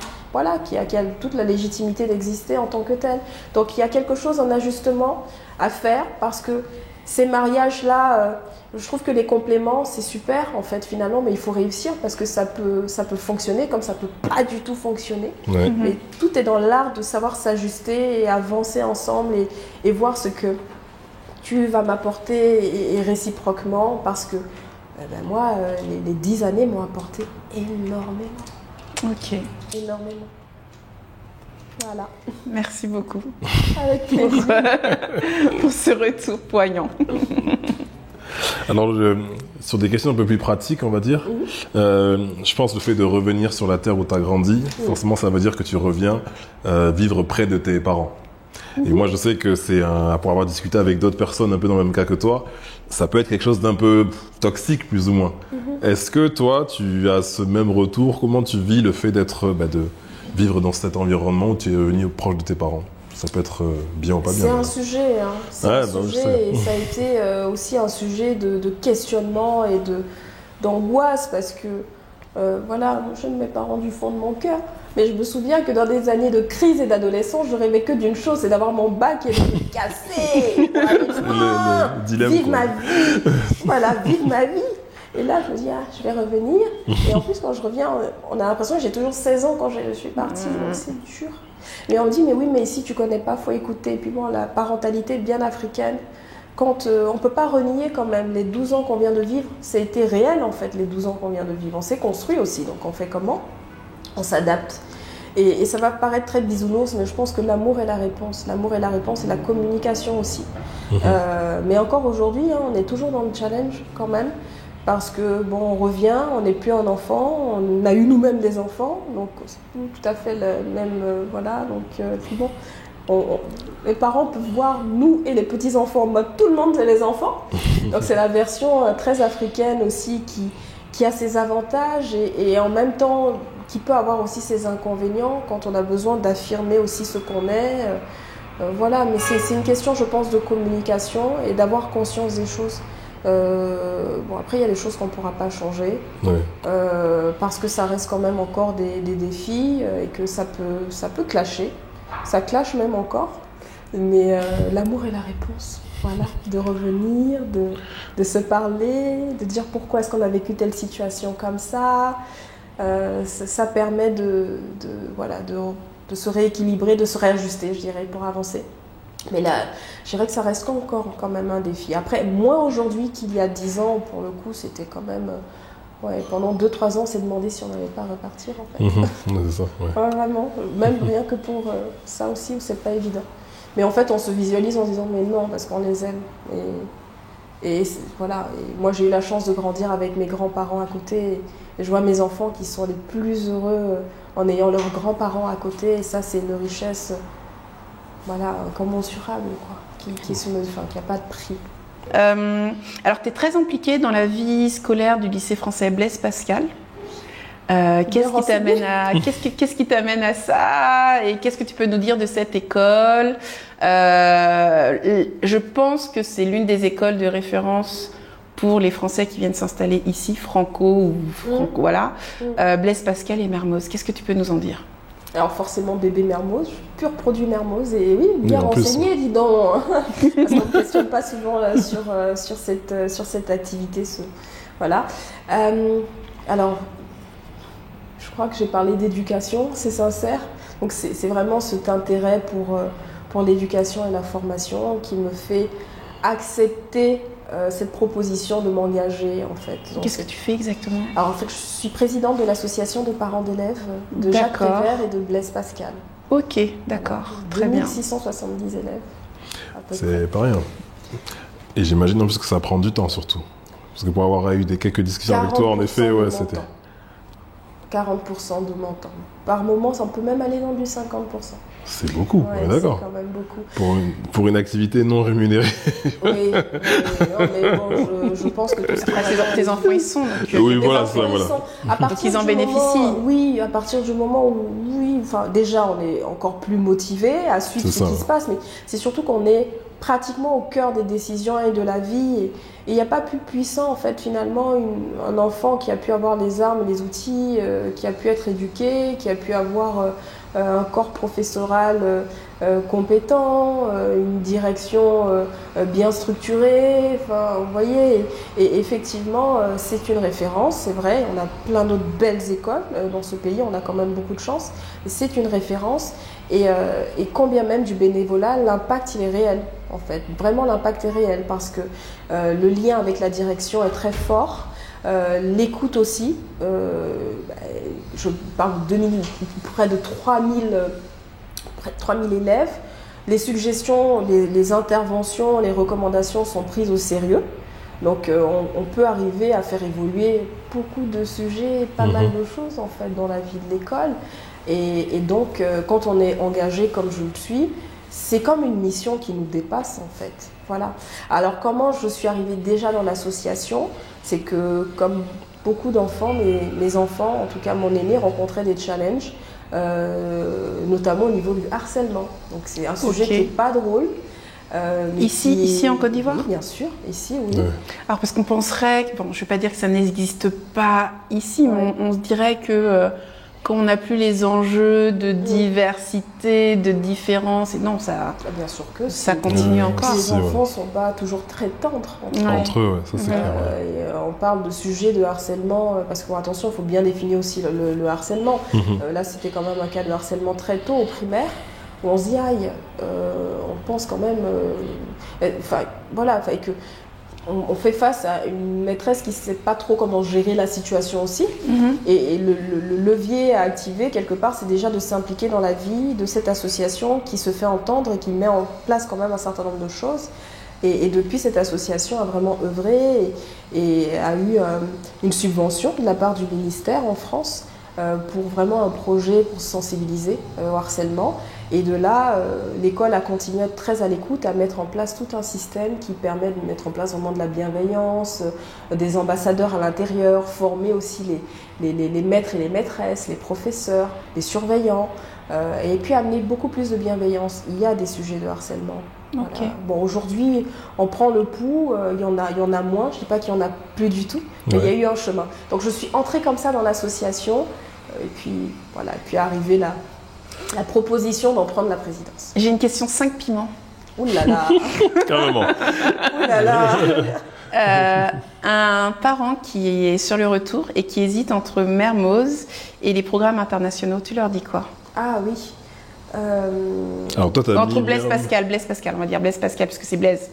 toute la légitimité d'exister en tant que tel. Donc il y a quelque chose, un ajustement à faire parce que ces mariages-là, je trouve que les compléments, c'est super en fait finalement, mais il faut réussir parce que ça peut fonctionner comme ça peut pas du tout fonctionner. Ouais. Mais tout est dans l'art de savoir s'ajuster et avancer ensemble et voir ce que tu vas m'apporter et réciproquement parce que moi, les 10 années m'ont apporté énormément. Ok. Énormément. Voilà. Merci beaucoup Avec plaisir. pour ce retour poignant. Alors, sur des questions un peu plus pratiques, on va dire, je pense le fait de revenir sur la terre où tu as grandi, forcément, ça veut dire que tu reviens vivre près de tes parents. Et moi, je sais que pour avoir discuté avec d'autres personnes un peu dans le même cas que toi, ça peut être quelque chose d'un peu toxique, plus ou moins. Est-ce que toi, tu as ce même retour? Comment tu vis le fait de vivre dans cet environnement où tu es venu proche de tes parents? Ça peut être bien ou pas bien. C'est un sujet, c'est un sujet et ça a été aussi un sujet de questionnement et d'angoisse parce que, je ne m'ai pas rendu fond de mon cœur, mais je me souviens que dans des années de crise et d'adolescence, je rêvais que d'une chose, c'est d'avoir mon bac et de me casser, pour aller loin, le dilemme, vivre quoi. ma vie, vivre ma vie. Et là, je me dis, je vais revenir. Et en plus, quand je reviens, on a l'impression que j'ai toujours 16 ans quand je suis partie, donc c'est dur. Mais on me dit, mais oui, mais ici, tu connais pas, faut écouter. Et puis bon, la parentalité bien africaine, quand on peut pas renier quand même les 12 ans qu'on vient de vivre, ça a été réel en fait, les 12 ans qu'on vient de vivre. On s'est construit aussi, donc on fait comment? On s'adapte. Et ça va paraître très bisounours, mais je pense que l'amour est la réponse. L'amour est la réponse et la communication aussi. Mais encore aujourd'hui, on est toujours dans le challenge quand même. Parce que, on revient, on n'est plus un enfant, on a eu nous-mêmes des enfants, donc c'est tout à fait le même, puis les parents peuvent voir nous et les petits-enfants en mode tout le monde c'est les enfants. Donc c'est la version très africaine aussi qui a ses avantages et en même temps qui peut avoir aussi ses inconvénients quand on a besoin d'affirmer aussi ce qu'on est. Mais c'est une question, je pense, de communication et d'avoir conscience des choses. Après, il y a des choses qu'on ne pourra pas changer parce que ça reste quand même encore des défis et que ça peut clasher. Ça clash même encore, mais l'amour est la réponse. Voilà, de revenir, de se parler, de dire pourquoi est-ce qu'on a vécu telle situation comme ça. Ça permet de se rééquilibrer, de se réajuster, je dirais, pour avancer. Mais là, je dirais que ça reste encore quand même un défi. Après, moins aujourd'hui qu'il y a 10 ans, pour le coup, c'était quand même... pendant 2-3 ans, on s'est demandé si on n'allait pas repartir, en fait. C'est ça, ouais. Vraiment, même rien que pour ça aussi, où c'est pas évident. Mais en fait, on se visualise en se disant, mais non, parce qu'on les aime. Et moi, j'ai eu la chance de grandir avec mes grands-parents à côté. Et je vois mes enfants qui sont les plus heureux en ayant leurs grands-parents à côté. Et ça, c'est une richesse... incommensurable, qui n'a pas de prix. Alors, tu es très impliquée dans la vie scolaire du lycée français Blaise Pascal. Qu'est-ce qui t'amène à ça et qu'est-ce que tu peux nous dire de cette école? Je pense que c'est l'une des écoles de référence pour les Français qui viennent s'installer ici, Blaise Pascal et Mermoz. Qu'est-ce que tu peux nous en dire? Alors forcément bébé Mermoz, pur produit Mermoz et oui, bien renseigné, dis donc, parce qu'on ne questionne pas souvent sur cette activité. Alors, je crois que j'ai parlé d'éducation, c'est sincère, donc c'est vraiment cet intérêt pour l'éducation et la formation qui me fait accepter cette proposition de m'engager en fait. Qu'est-ce que tu fais exactement? Alors en fait, je suis présidente de l'association de parents d'élèves de Jacques Prévert et de Blaise Pascal. Ok, d'accord, très bien. 2670 élèves. C'est pas rien. Et j'imagine en plus que ça prend du temps surtout. Parce que pour avoir eu quelques discussions avec toi, en effet, c'était... 40% de mon temps. Par moment, ça peut même aller dans du 50%. C'est beaucoup, Ouais, d'accord. C'est quand même beaucoup. Pour une activité non rémunérée. Oui, mais bon, je pense que tout ça... Tes enfants, ils sont. Donc, Oui, voilà, ça, voilà. Donc, ils en bénéficient. Oui, à partir du moment où, déjà, on est encore plus motivé à suivre ce qui se passe, mais c'est surtout qu'on est pratiquement au cœur des décisions et de la vie. Et il n'y a pas plus puissant, en fait, finalement, un enfant qui a pu avoir les armes et les outils, qui a pu être éduqué, qui a pu avoir un corps professoral compétent, une direction bien structurée. Enfin, vous voyez, et effectivement, c'est une référence, c'est vrai. On a plein d'autres belles écoles dans ce pays, on a quand même beaucoup de chance. C'est une référence. Et combien même du bénévolat, l'impact il est réel en fait. Vraiment l'impact est réel parce que le lien avec la direction est très fort, l'écoute aussi. Je parle de près de 3000 élèves. Les suggestions, les interventions, les recommandations sont prises au sérieux. Donc on peut arriver à faire évoluer beaucoup de sujets, pas mal de choses en fait dans la vie de l'école. Et donc, quand on est engagé comme je le suis, c'est comme une mission qui nous dépasse en fait. Voilà. Alors, comment je suis arrivée déjà dans l'association? C'est que, comme beaucoup d'enfants, mes enfants, en tout cas mon aîné, rencontraient des challenges, notamment au niveau du harcèlement. Donc, c'est un sujet qui n'est pas drôle. Ici en Côte d'Ivoire? Oui, bien sûr, ici, oui. Ouais. Alors, parce qu'on penserait, bon, je ne vais pas dire que ça n'existe pas ici, mais on se dirait que... quand on n'a plus les enjeux de diversité, de différence, et non, ça, bien sûr que ça continue encore. Les enfants ne sont pas toujours très tendres entre eux, ça c'est clair. On parle de sujets de harcèlement, parce que attention, il faut bien définir aussi le harcèlement. Là, c'était quand même un cas de harcèlement très tôt, au primaire, où on se dit, aïe, on pense quand même... voilà, que... On fait face à une maîtresse qui ne sait pas trop comment gérer la situation aussi. Et le levier à activer, quelque part, c'est déjà de s'impliquer dans la vie de cette association qui se fait entendre et qui met en place quand même un certain nombre de choses. Et depuis, cette association a vraiment œuvré et a eu une subvention de la part du ministère en France pour vraiment un projet pour sensibiliser au harcèlement. Et de là, l'école a continué à être très à l'écoute, à mettre en place tout un système qui permet de mettre en place vraiment de la bienveillance, des ambassadeurs à l'intérieur, former aussi les maîtres et les maîtresses, les professeurs, les surveillants, et puis amener beaucoup plus de bienveillance. Il y a des sujets de harcèlement. Voilà. Bon, aujourd'hui, on prend le pouls, il y en a moins, je ne dis pas qu'il n'y en a plus du tout, mais il y a eu un chemin. Donc je suis entrée comme ça dans l'association, et puis voilà, et puis arrivée là. La proposition d'en prendre la présidence. J'ai une question 5 piments. Ouh là là. Carrément. Ouh là là. Un parent qui est sur le retour et qui hésite entre Mermoz et les programmes internationaux, tu leur dis quoi? Ah oui. Alors toi, entre Blaise Pascal, on va dire Blaise Pascal, parce que c'est Blaise.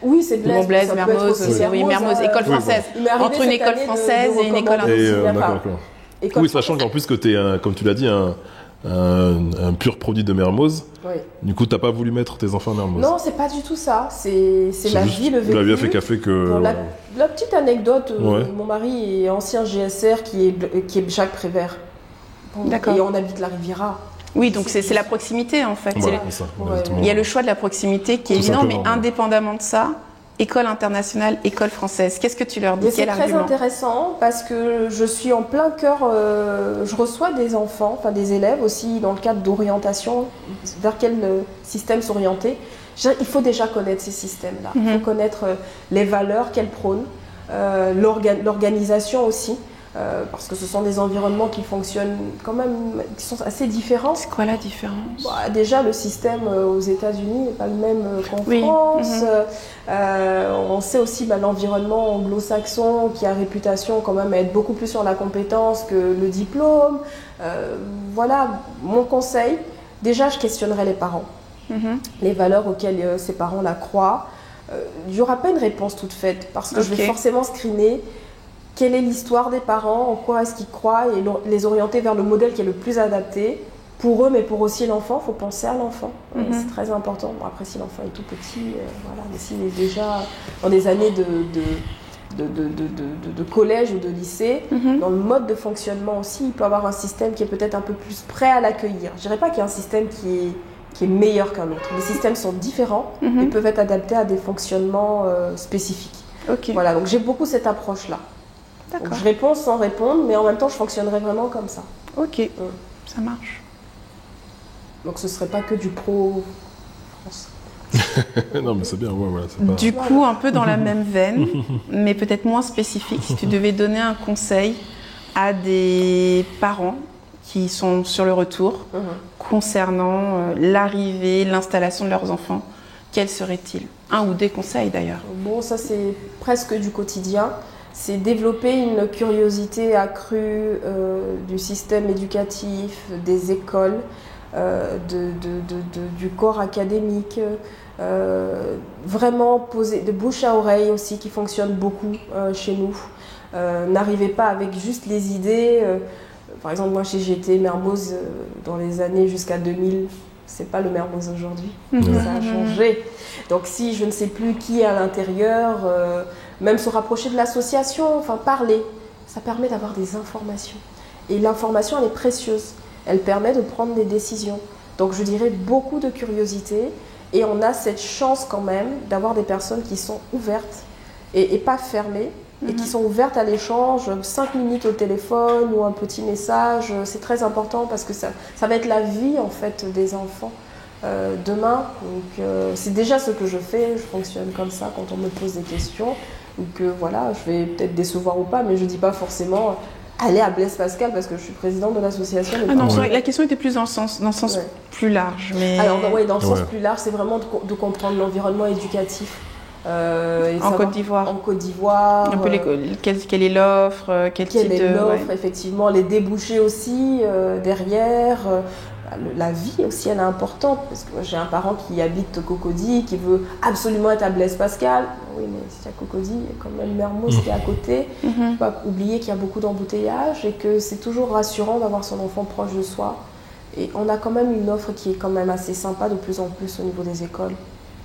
Oui, c'est Blaise. Blaise, Mermoz, oui, Mermoz, école française. Entre une école française et une école internationale. Oui, sachant qu'en plus que tu es, comme tu l'as dit, un pur produit de Mermoz. Oui. Du coup, t'as pas voulu mettre tes enfants à Mermoz. Non, c'est pas du tout ça. C'est la vie, le vécu. La vie a fait qu'a fait que... Bon, la petite anecdote, mon mari est ancien GSR qui est Jacques Prévert. Bon, d'accord. Et on habite la Riviera. Oui, donc c'est la proximité en fait. Voilà, ça, il y a le choix de la proximité qui est évident, mais indépendamment de ça, école internationale, école française, qu'est-ce que tu leur dis? C'est très intéressant parce que je suis en plein cœur, je reçois des enfants, enfin des élèves aussi dans le cadre d'orientation, vers quel système s'orienter. Il faut déjà connaître ces systèmes-là, il faut connaître les valeurs qu'elles prônent, l'organisation aussi. Parce que ce sont des environnements qui fonctionnent quand même, qui sont assez différents. C'est quoi la différence? Déjà, le système aux États-Unis n'est pas le même qu'en France. On sait aussi l'environnement anglo-saxon qui a réputation quand même à être beaucoup plus sur la compétence que le diplôme. Voilà, mon conseil, déjà, je questionnerai les parents. Les valeurs auxquelles ces parents la croient. Il n'y aura pas une réponse toute faite parce que je vais forcément screener quelle est l'histoire des parents, en quoi est-ce qu'ils croient et les orienter vers le modèle qui est le plus adapté pour eux, mais pour aussi l'enfant. Il faut penser à l'enfant, c'est très important. Bon, après, si l'enfant est tout petit, voilà, mais s'il est déjà dans des années de collège ou de lycée, dans le mode de fonctionnement aussi, il peut avoir un système qui est peut-être un peu plus prêt à l'accueillir. Je dirais pas qu'il y a un système qui est meilleur qu'un autre. Les systèmes sont différents et peuvent être adaptés à des fonctionnements spécifiques. Ok. Voilà, donc j'ai beaucoup cette approche-là. Donc, je réponds sans répondre, mais en même temps, je fonctionnerai vraiment comme ça. Ok, ça marche. Donc ce serait pas que du pro-France. Non, mais c'est bien, ouais, c'est pas... Du coup, un peu dans la même veine, mais peut-être moins spécifique, si tu devais donner un conseil à des parents qui sont sur le retour concernant l'arrivée, l'installation de leurs enfants, quel serait-il? Un ou des conseils d'ailleurs. Bon, ça c'est presque du quotidien. C'est développer une curiosité accrue du système éducatif, des écoles, du corps académique. Vraiment poser de bouche à oreille aussi qui fonctionne beaucoup chez nous. N'arrivez pas avec juste les idées. Par exemple, moi j'ai été Mermoz dans les années jusqu'à 2000. C'est pas le Mermoz aujourd'hui. Ça a changé. Donc si je ne sais plus qui est à l'intérieur, même se rapprocher de l'association, enfin parler, ça permet d'avoir des informations. Et l'information, elle est précieuse. Elle permet de prendre des décisions. Donc je dirais beaucoup de curiosité. Et on a cette chance quand même d'avoir des personnes qui sont ouvertes et pas fermées. Et qui sont ouvertes à l'échange, 5 minutes au téléphone ou un petit message. C'est très important parce que ça va être la vie en fait des enfants demain. Donc c'est déjà ce que je fais. Je fonctionne comme ça quand on me pose des questions. Donc voilà, je vais peut-être décevoir ou pas, mais je ne dis pas forcément aller à Blaise Pascal parce que je suis présidente de l'association. Ah non, la question était plus dans le sens plus large. Mais... Alors dans le sens plus large, c'est vraiment de comprendre l'environnement éducatif. En Côte d'Ivoire. En Côte d'Ivoire. Un peu quelle est l'offre, quelle type est l'offre, effectivement, les débouchés aussi derrière. La vie aussi, elle est importante parce que j'ai un parent qui habite Cocody, qui veut absolument être à Blaise Pascal. Oui, mais si à Cocody, il y a quand même Mermoz qui est à côté. Il ne faut pas oublier qu'il y a beaucoup d'embouteillages et que c'est toujours rassurant d'avoir son enfant proche de soi. Et on a quand même une offre qui est quand même assez sympa de plus en plus au niveau des écoles.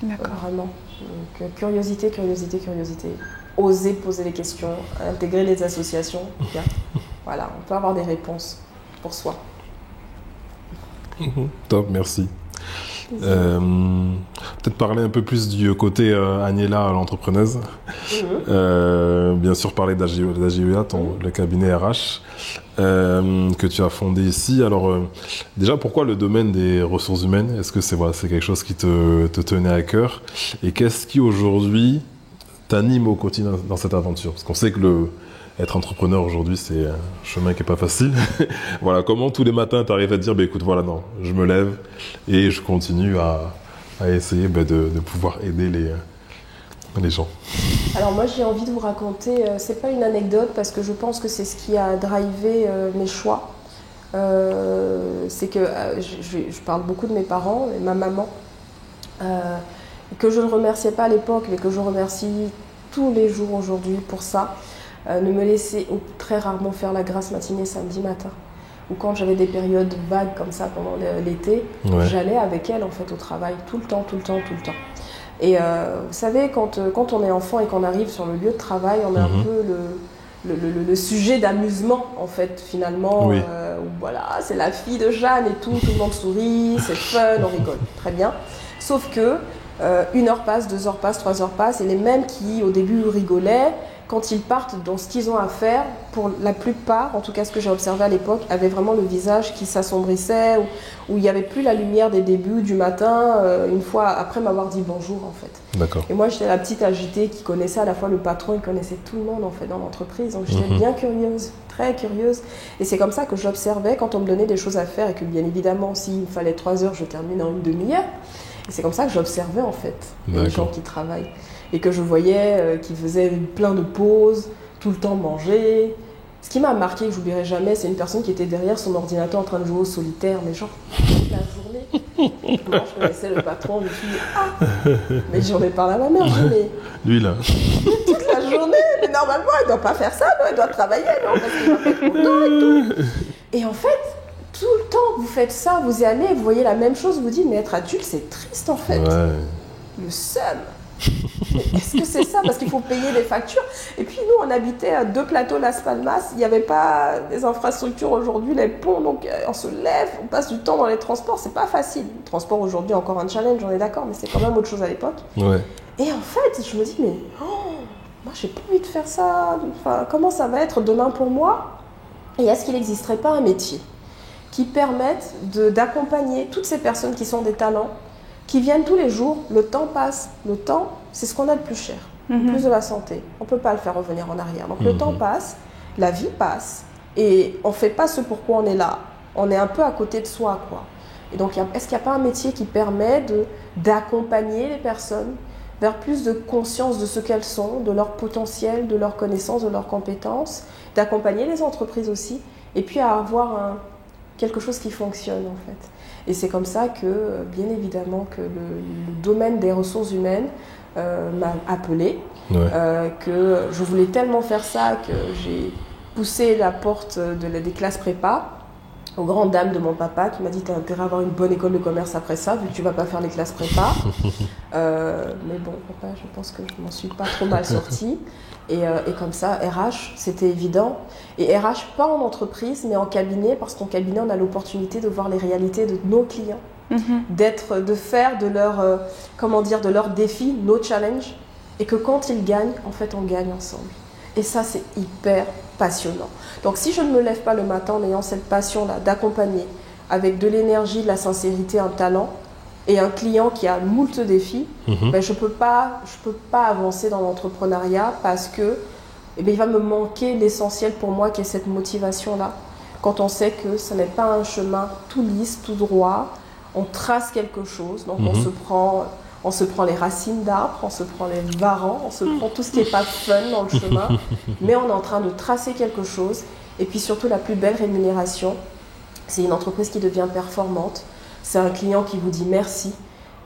D'accord. Vraiment. Donc, curiosité. Oser poser des questions, intégrer les associations. Voilà, on peut avoir des réponses pour soi. Top, merci. Peut-être parler un peu plus du côté Agnella, l'entrepreneuse. Bien sûr, parler d'AGEA, le cabinet RH que tu as fondé ici. Alors, déjà, pourquoi le domaine des ressources humaines? Est-ce que c'est quelque chose qui te tenait à cœur? Et qu'est-ce qui, aujourd'hui, t'anime au quotidien dans cette aventure? Parce qu'on sait que être entrepreneur aujourd'hui, c'est un chemin qui n'est pas facile. Voilà, comment tous les matins tu arrives à te dire, écoute, voilà, non, je me lève et je continue à essayer de pouvoir aider les gens. Alors moi, j'ai envie de vous raconter, c'est pas une anecdote parce que je pense que c'est ce qui a drivé mes choix. C'est que je parle beaucoup de mes parents et ma maman, que je ne remerciais pas à l'époque, mais que je remercie tous les jours aujourd'hui pour ça. Ne me laisser très rarement faire la grasse matinée samedi matin. Ou quand j'avais des périodes vagues comme ça pendant l'été, j'allais avec elle en fait au travail tout le temps. Et vous savez, quand on est enfant et qu'on arrive sur le lieu de travail, on est un peu le sujet d'amusement en fait finalement. Où, voilà, c'est la fille de Jeanne et tout le monde sourit, c'est fun, on rigole, très bien. Sauf que 1 heure passe, 2 heures passent, 3 heures passent, et les mêmes qui au début rigolaient, quand ils partent dans ce qu'ils ont à faire, pour la plupart, en tout cas ce que j'ai observé à l'époque, avaient vraiment le visage qui s'assombrissait, où il n'y avait plus la lumière des débuts du matin, une fois après m'avoir dit bonjour en fait. D'accord. Et moi j'étais la petite agitée qui connaissait à la fois le patron et connaissait tout le monde en fait dans l'entreprise, donc j'étais bien curieuse, très curieuse. Et c'est comme ça que j'observais quand on me donnait des choses à faire et que bien évidemment s'il me fallait 3 heures, je termine en 1 demi-heure. Et c'est comme ça que j'observais en fait les gens qui travaillent. Et que je voyais qu'ils faisaient plein de pauses, tout le temps manger. Ce qui m'a marqué, que j'oublierai jamais, c'est une personne qui était derrière son ordinateur en train de jouer au solitaire, mais genre toute la journée. Moi, je connaissais le patron, je me suis dit, mais j'en ai parlé à ma mère, je dis, mais... Lui, là. Toute la journée, mais normalement, elle ne doit pas faire ça, non, elle doit travailler, non, parce qu'il va pas être content et tout. Et en fait, tout le temps, vous faites ça, vous y allez, vous voyez la même chose, vous dites, mais être adulte, c'est triste en fait. Ouais. Le seum. Mais est-ce que c'est ça? Parce qu'il faut payer des factures. Et puis nous, on habitait à 2 plateaux Las Palmas. Il n'y avait pas des infrastructures aujourd'hui, les ponts. Donc on se lève, on passe du temps dans les transports. C'est pas facile. Le transport aujourd'hui, encore un challenge, on est d'accord, mais c'est quand même autre chose à l'époque. Ouais. Et en fait, je me dis, mais moi, j'ai pas envie de faire ça. Enfin, comment ça va être demain pour moi? Et est-ce qu'il n'existerait pas un métier qui permette d'accompagner toutes ces personnes qui sont des talents, qui viennent tous les jours, le temps passe. Le temps, c'est ce qu'on a de plus cher, plus de la santé. On ne peut pas le faire revenir en arrière. Donc le temps passe, la vie passe, et on ne fait pas ce pourquoi on est là. On est un peu à côté de soi, quoi. Et donc, est-ce qu'il n'y a pas un métier qui permet d'accompagner les personnes vers plus de conscience de ce qu'elles sont, de leur potentiel, de leurs connaissances, de leurs compétences, d'accompagner les entreprises aussi, et puis à avoir quelque chose qui fonctionne, en fait. Et c'est comme ça que, bien évidemment, que le domaine des ressources humaines m'a appelée, que je voulais tellement faire ça que j'ai poussé la porte des classes prépa aux grandes dames de mon papa qui m'a dit « T'as intérêt à avoir une bonne école de commerce après ça, vu que tu vas pas faire les classes prépa. » Mais bon, papa, je pense que je m'en suis pas trop mal sortie. Et comme ça, RH, c'était évident. Et RH, pas en entreprise, mais en cabinet, parce qu'en cabinet, on a l'opportunité de voir les réalités de nos clients, de faire de leurs défis, nos challenges, et que quand ils gagnent, en fait, on gagne ensemble. Et ça, c'est hyper passionnant. Donc, si je ne me lève pas le matin en ayant cette passion-là d'accompagner avec de l'énergie, de la sincérité, un talent, et un client qui a moult défis, ben je peux pas avancer dans l'entrepreneuriat parce que il va me manquer l'essentiel pour moi qui est cette motivation-là. Quand on sait que ce n'est pas un chemin tout lisse, tout droit, on trace quelque chose, donc on se prend les racines d'arbres, on se prend les varans, on se prend tout ce qui n'est pas fun dans le chemin, mais on est en train de tracer quelque chose. Et puis surtout, la plus belle rémunération, c'est une entreprise qui devient performante. C'est un client qui vous dit merci.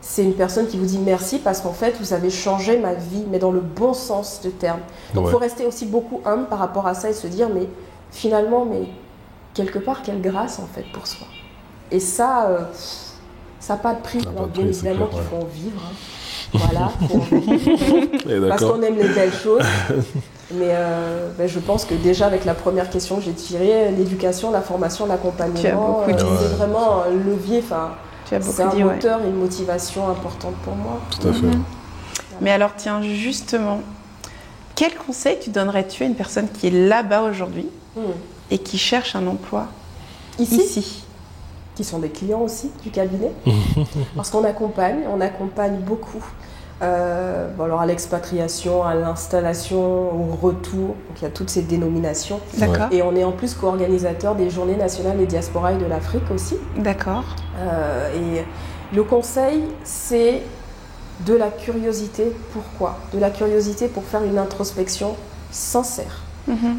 C'est une personne qui vous dit merci parce qu'en fait, vous avez changé ma vie, mais dans le bon sens du terme. Donc, il faut rester aussi beaucoup humble par rapport à ça et se dire, mais finalement, mais quelque part, quelle grâce en fait pour soi. Et ça, ça n'a pas de prix. Alors, bien évidemment qu'il faut en vivre. Voilà, faut en vivre. Parce qu'on aime les belles choses. Mais je pense que déjà avec la première question que j'ai tirée, l'éducation, la formation, l'accompagnement, c'est vraiment un levier, c'est un moteur et une motivation importante pour moi. Tout à fait. Mais alors tiens, justement, quel conseil tu donnerais-tu à une personne qui est là-bas aujourd'hui et qui cherche un emploi ici qui sont des clients aussi du cabinet, parce qu'on accompagne beaucoup. Alors à l'expatriation, à l'installation, au retour, donc il y a toutes ces dénominations. D'accord. Et on est en plus co-organisateur des Journées nationales des diasporas et de l'Afrique aussi. D'accord. Et le conseil, c'est de la curiosité. Pourquoi? De la curiosité pour faire une introspection sincère.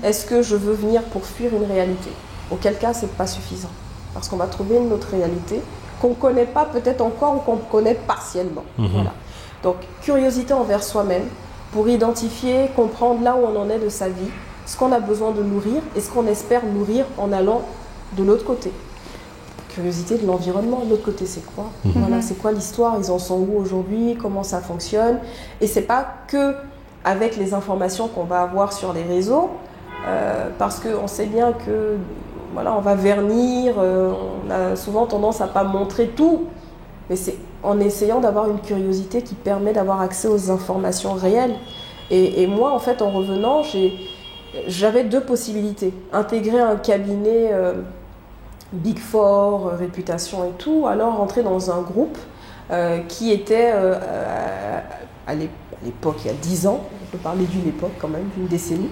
Est-ce que je veux venir pour fuir une réalité? Auquel cas, c'est pas suffisant. Parce qu'on va trouver une autre réalité qu'on ne connaît pas peut-être encore ou qu'on connaît partiellement. Voilà. Donc, curiosité envers soi-même pour identifier, comprendre là où on en est de sa vie, ce qu'on a besoin de nourrir et ce qu'on espère nourrir en allant de l'autre côté. Curiosité de l'environnement, de l'autre côté, c'est quoi? Voilà, c'est quoi l'histoire? Ils en sont où aujourd'hui? Comment ça fonctionne? Et c'est pas que avec les informations qu'on va avoir sur les réseaux, parce qu'on sait bien que voilà, on va vernir, on a souvent tendance à pas montrer tout, mais c'est en essayant d'avoir une curiosité qui permet d'avoir accès aux informations réelles. Et moi, en fait, en revenant, j'avais 2 possibilités. Intégrer un cabinet Big Four, réputation et tout, alors rentrer dans un groupe qui était, à l'époque, il y a 10 ans, on peut parler d'une époque quand même, d'une décennie,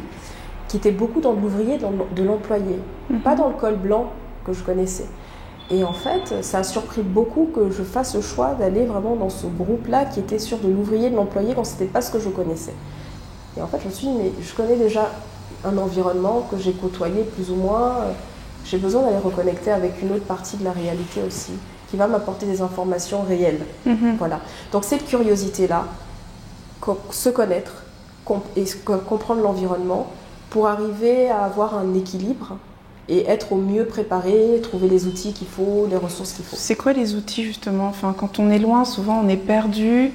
qui était beaucoup dans l'ouvrier, de l'employé, pas dans le col blanc que je connaissais. Et en fait, ça a surpris beaucoup que je fasse le choix d'aller vraiment dans ce groupe-là qui était sur de l'ouvrier, de l'employé, quand ce n'était pas ce que je connaissais. Et en fait, je me suis dit, mais je connais déjà un environnement que j'ai côtoyé plus ou moins. J'ai besoin d'aller reconnecter avec une autre partie de la réalité aussi, qui va m'apporter des informations réelles. Voilà. Donc cette curiosité-là, se connaître et comprendre l'environnement pour arriver à avoir un équilibre et être au mieux préparé, trouver les outils qu'il faut, les ressources qu'il faut. C'est quoi les outils justement? Enfin, quand on est loin, souvent on est perdu,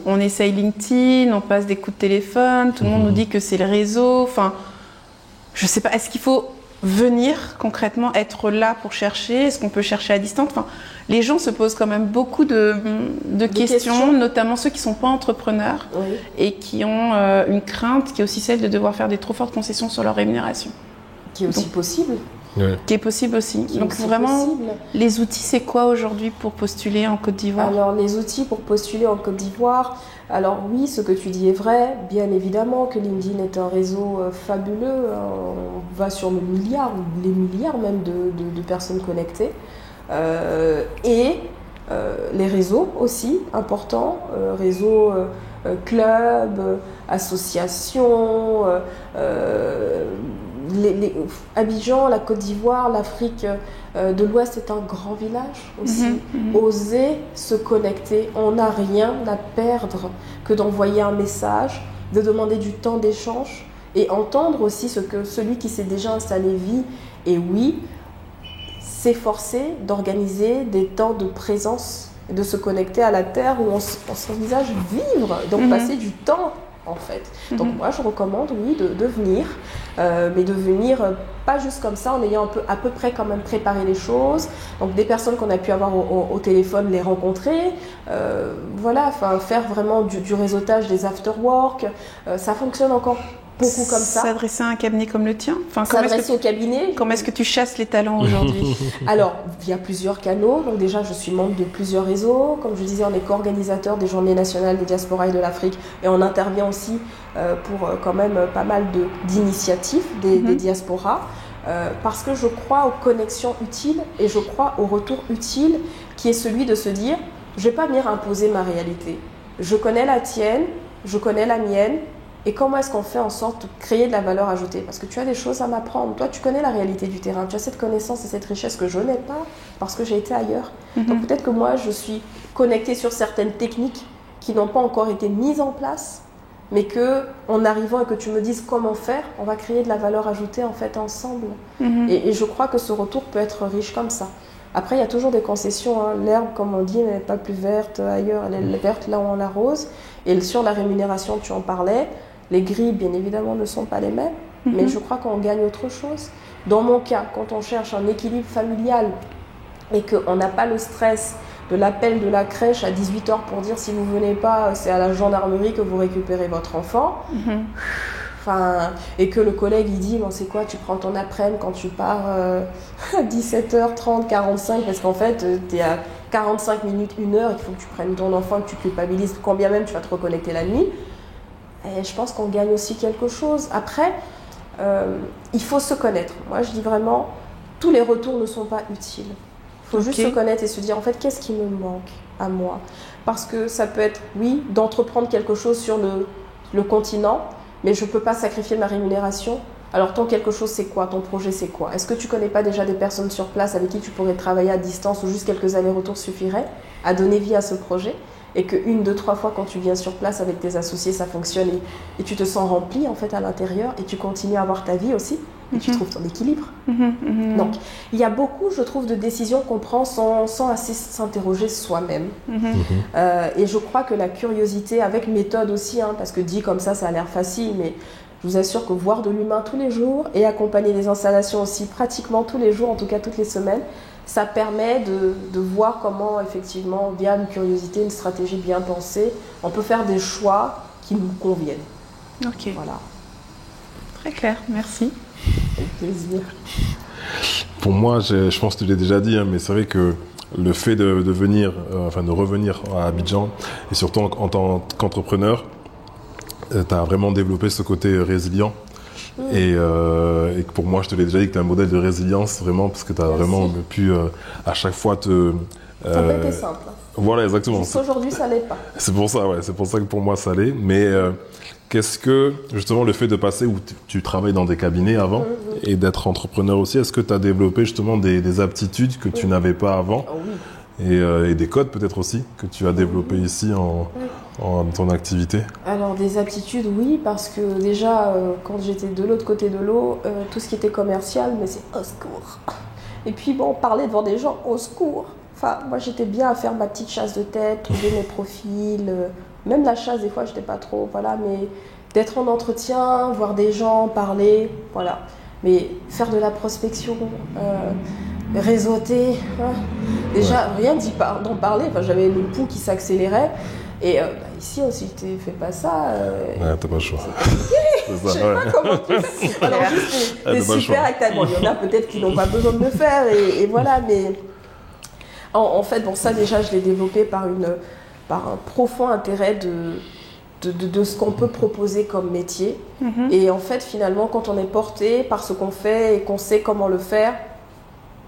on essaye LinkedIn, on passe des coups de téléphone, tout le monde nous dit que c'est le réseau. Enfin, je sais pas, est-ce qu'il faut venir concrètement, être là pour chercher? Est-ce qu'on peut chercher à distance? Enfin, les gens se posent quand même beaucoup de questions, notamment ceux qui ne sont pas entrepreneurs et qui ont une crainte qui est aussi celle de devoir faire des trop fortes concessions sur leur rémunération. Qui est aussi possible. Qui est possible aussi. Donc vraiment, les outils, c'est quoi aujourd'hui pour postuler en Côte d'Ivoire? Alors les outils pour postuler en Côte d'Ivoire, alors oui, ce que tu dis est vrai, bien évidemment que LinkedIn est un réseau fabuleux, on va sur le milliard, les milliards même de personnes connectées, et les réseaux aussi importants, réseaux clubs, associations, Abidjan, la Côte d'Ivoire, l'Afrique de l'Ouest est un grand village aussi. Oser se connecter, on n'a rien à perdre que d'envoyer un message, de demander du temps d'échange et entendre aussi ce que celui qui s'est déjà installé vit. Et oui, s'efforcer d'organiser des temps de présence, de se connecter à la terre où on s'envisage vivre, donc passer du temps en fait. Donc moi je recommande oui de venir, mais de venir pas juste comme ça en ayant à peu près quand même préparé les choses. Donc des personnes qu'on a pu avoir au téléphone, les rencontrer, voilà, enfin faire vraiment du réseautage, des after-work, ça fonctionne encore beaucoup comme ça. S'adresser à un cabinet comme le tien, enfin, s'adresser au cabinet. Comment est-ce que tu chasses les talents aujourd'hui? Alors, via plusieurs canaux. Donc déjà, je suis membre de plusieurs réseaux. Comme je disais, on est co-organisateur des Journées nationales des diasporas et de l'Afrique. Et on intervient aussi pour quand même pas mal d'initiatives des diasporas. Parce que je crois aux connexions utiles et je crois au retour utile qui est celui de se dire, je ne vais pas venir imposer ma réalité. Je connais la tienne, je connais la mienne. Et comment est-ce qu'on fait en sorte de créer de la valeur ajoutée? Parce que tu as des choses à m'apprendre. Toi, tu connais la réalité du terrain. Tu as cette connaissance et cette richesse que je n'ai pas parce que j'ai été ailleurs. Donc peut-être que moi, je suis connectée sur certaines techniques qui n'ont pas encore été mises en place, mais qu'en arrivant et que tu me dises comment faire, on va créer de la valeur ajoutée en fait ensemble. Et je crois que ce retour peut être riche comme ça. Après, il y a toujours des concessions. Hein. L'herbe, comme on dit, n'est pas plus verte ailleurs. Elle est verte là où on l'arrose. Et sur la rémunération, tu en parlais. Les grilles, bien évidemment, ne sont pas les mêmes, mais je crois qu'on gagne autre chose. Dans mon cas, quand on cherche un équilibre familial et qu'on n'a pas le stress de l'appel de la crèche à 18h pour dire si vous ne venez pas, c'est à la gendarmerie que vous récupérez votre enfant, enfin, et que le collègue il dit, bon, c'est quoi, tu prends ton après-midi quand tu pars à 17h30, 45, parce qu'en fait, tu es à 45 minutes, 1 heure, il faut que tu prennes ton enfant, que tu culpabilises, quand bien même tu vas te reconnecter la nuit. Et je pense qu'on gagne aussi quelque chose. Après, il faut se connaître. Moi, je dis vraiment, tous les retours ne sont pas utiles. Il faut juste se connaître et se dire, en fait, qu'est-ce qui me manque à moi? Parce que ça peut être, oui, d'entreprendre quelque chose sur le continent, mais je ne peux pas sacrifier ma rémunération. Alors, ton quelque chose, c'est quoi? Ton projet, c'est quoi? Est-ce que tu ne connais pas déjà des personnes sur place avec qui tu pourrais travailler à distance ou juste quelques allers-retours suffiraient à donner vie à ce projet? Et que 1, 2, 3 fois quand tu viens sur place avec tes associés, ça fonctionne et tu te sens rempli en fait à l'intérieur et tu continues à avoir ta vie aussi et tu trouves ton équilibre. Donc, il y a beaucoup, je trouve, de décisions qu'on prend sans assez s'interroger soi-même. Et je crois que la curiosité, avec méthode aussi, hein, parce que dit comme ça a l'air facile, mais je vous assure que voir de l'humain tous les jours et accompagner des installations aussi pratiquement tous les jours, en tout cas toutes les semaines, ça permet de voir comment, effectivement, via une curiosité, une stratégie bien pensée, on peut faire des choix qui nous conviennent. Ok. Voilà. Très clair, merci. Avec plaisir. Pour moi, je pense que tu l'as déjà dit, hein, mais c'est vrai que le fait de venir, de revenir à Abidjan, et surtout en tant qu'entrepreneur, tu as vraiment développé ce côté résilient. Et pour moi, je te l'ai déjà dit que tu es un modèle de résilience, vraiment, parce que tu as vraiment pu à chaque fois te... Ça n'a pas été simple. Voilà, exactement. Aujourd'hui, ça l'est pas. C'est pour ça, ouais. C'est pour ça que pour moi, ça l'est. Mais qu'est-ce que, justement, le fait de passer où tu travailles dans des cabinets avant et d'être entrepreneur aussi, est-ce que tu as développé justement des aptitudes que tu n'avais pas avant et des codes peut-être aussi que tu as développés ici dans ton activité? Alors des aptitudes, oui, parce que déjà, quand j'étais de l'autre côté de l'eau, tout ce qui était commercial, mais c'est au secours. Et puis bon, parler devant des gens, au secours. Enfin, moi j'étais bien à faire ma petite chasse de tête, trouver mes profils, même la chasse des fois j'étais pas trop, voilà, mais d'être en entretien, voir des gens, parler, voilà. Mais faire de la prospection, réseauter, hein. Déjà rien d'en parler, enfin, j'avais le pouls qui s'accélérait. Et ici, si tu fais pas ça... Ouais, t'as pas le choix. Je sais pas comment tu fais. Alors juste des super acteurs. Bon, il y en a peut-être qui n'ont pas besoin de le faire, et voilà, mais... En fait, bon, ça déjà, je l'ai développé par un profond intérêt de ce qu'on peut proposer comme métier. Et en fait, finalement, quand on est porté par ce qu'on fait et qu'on sait comment le faire,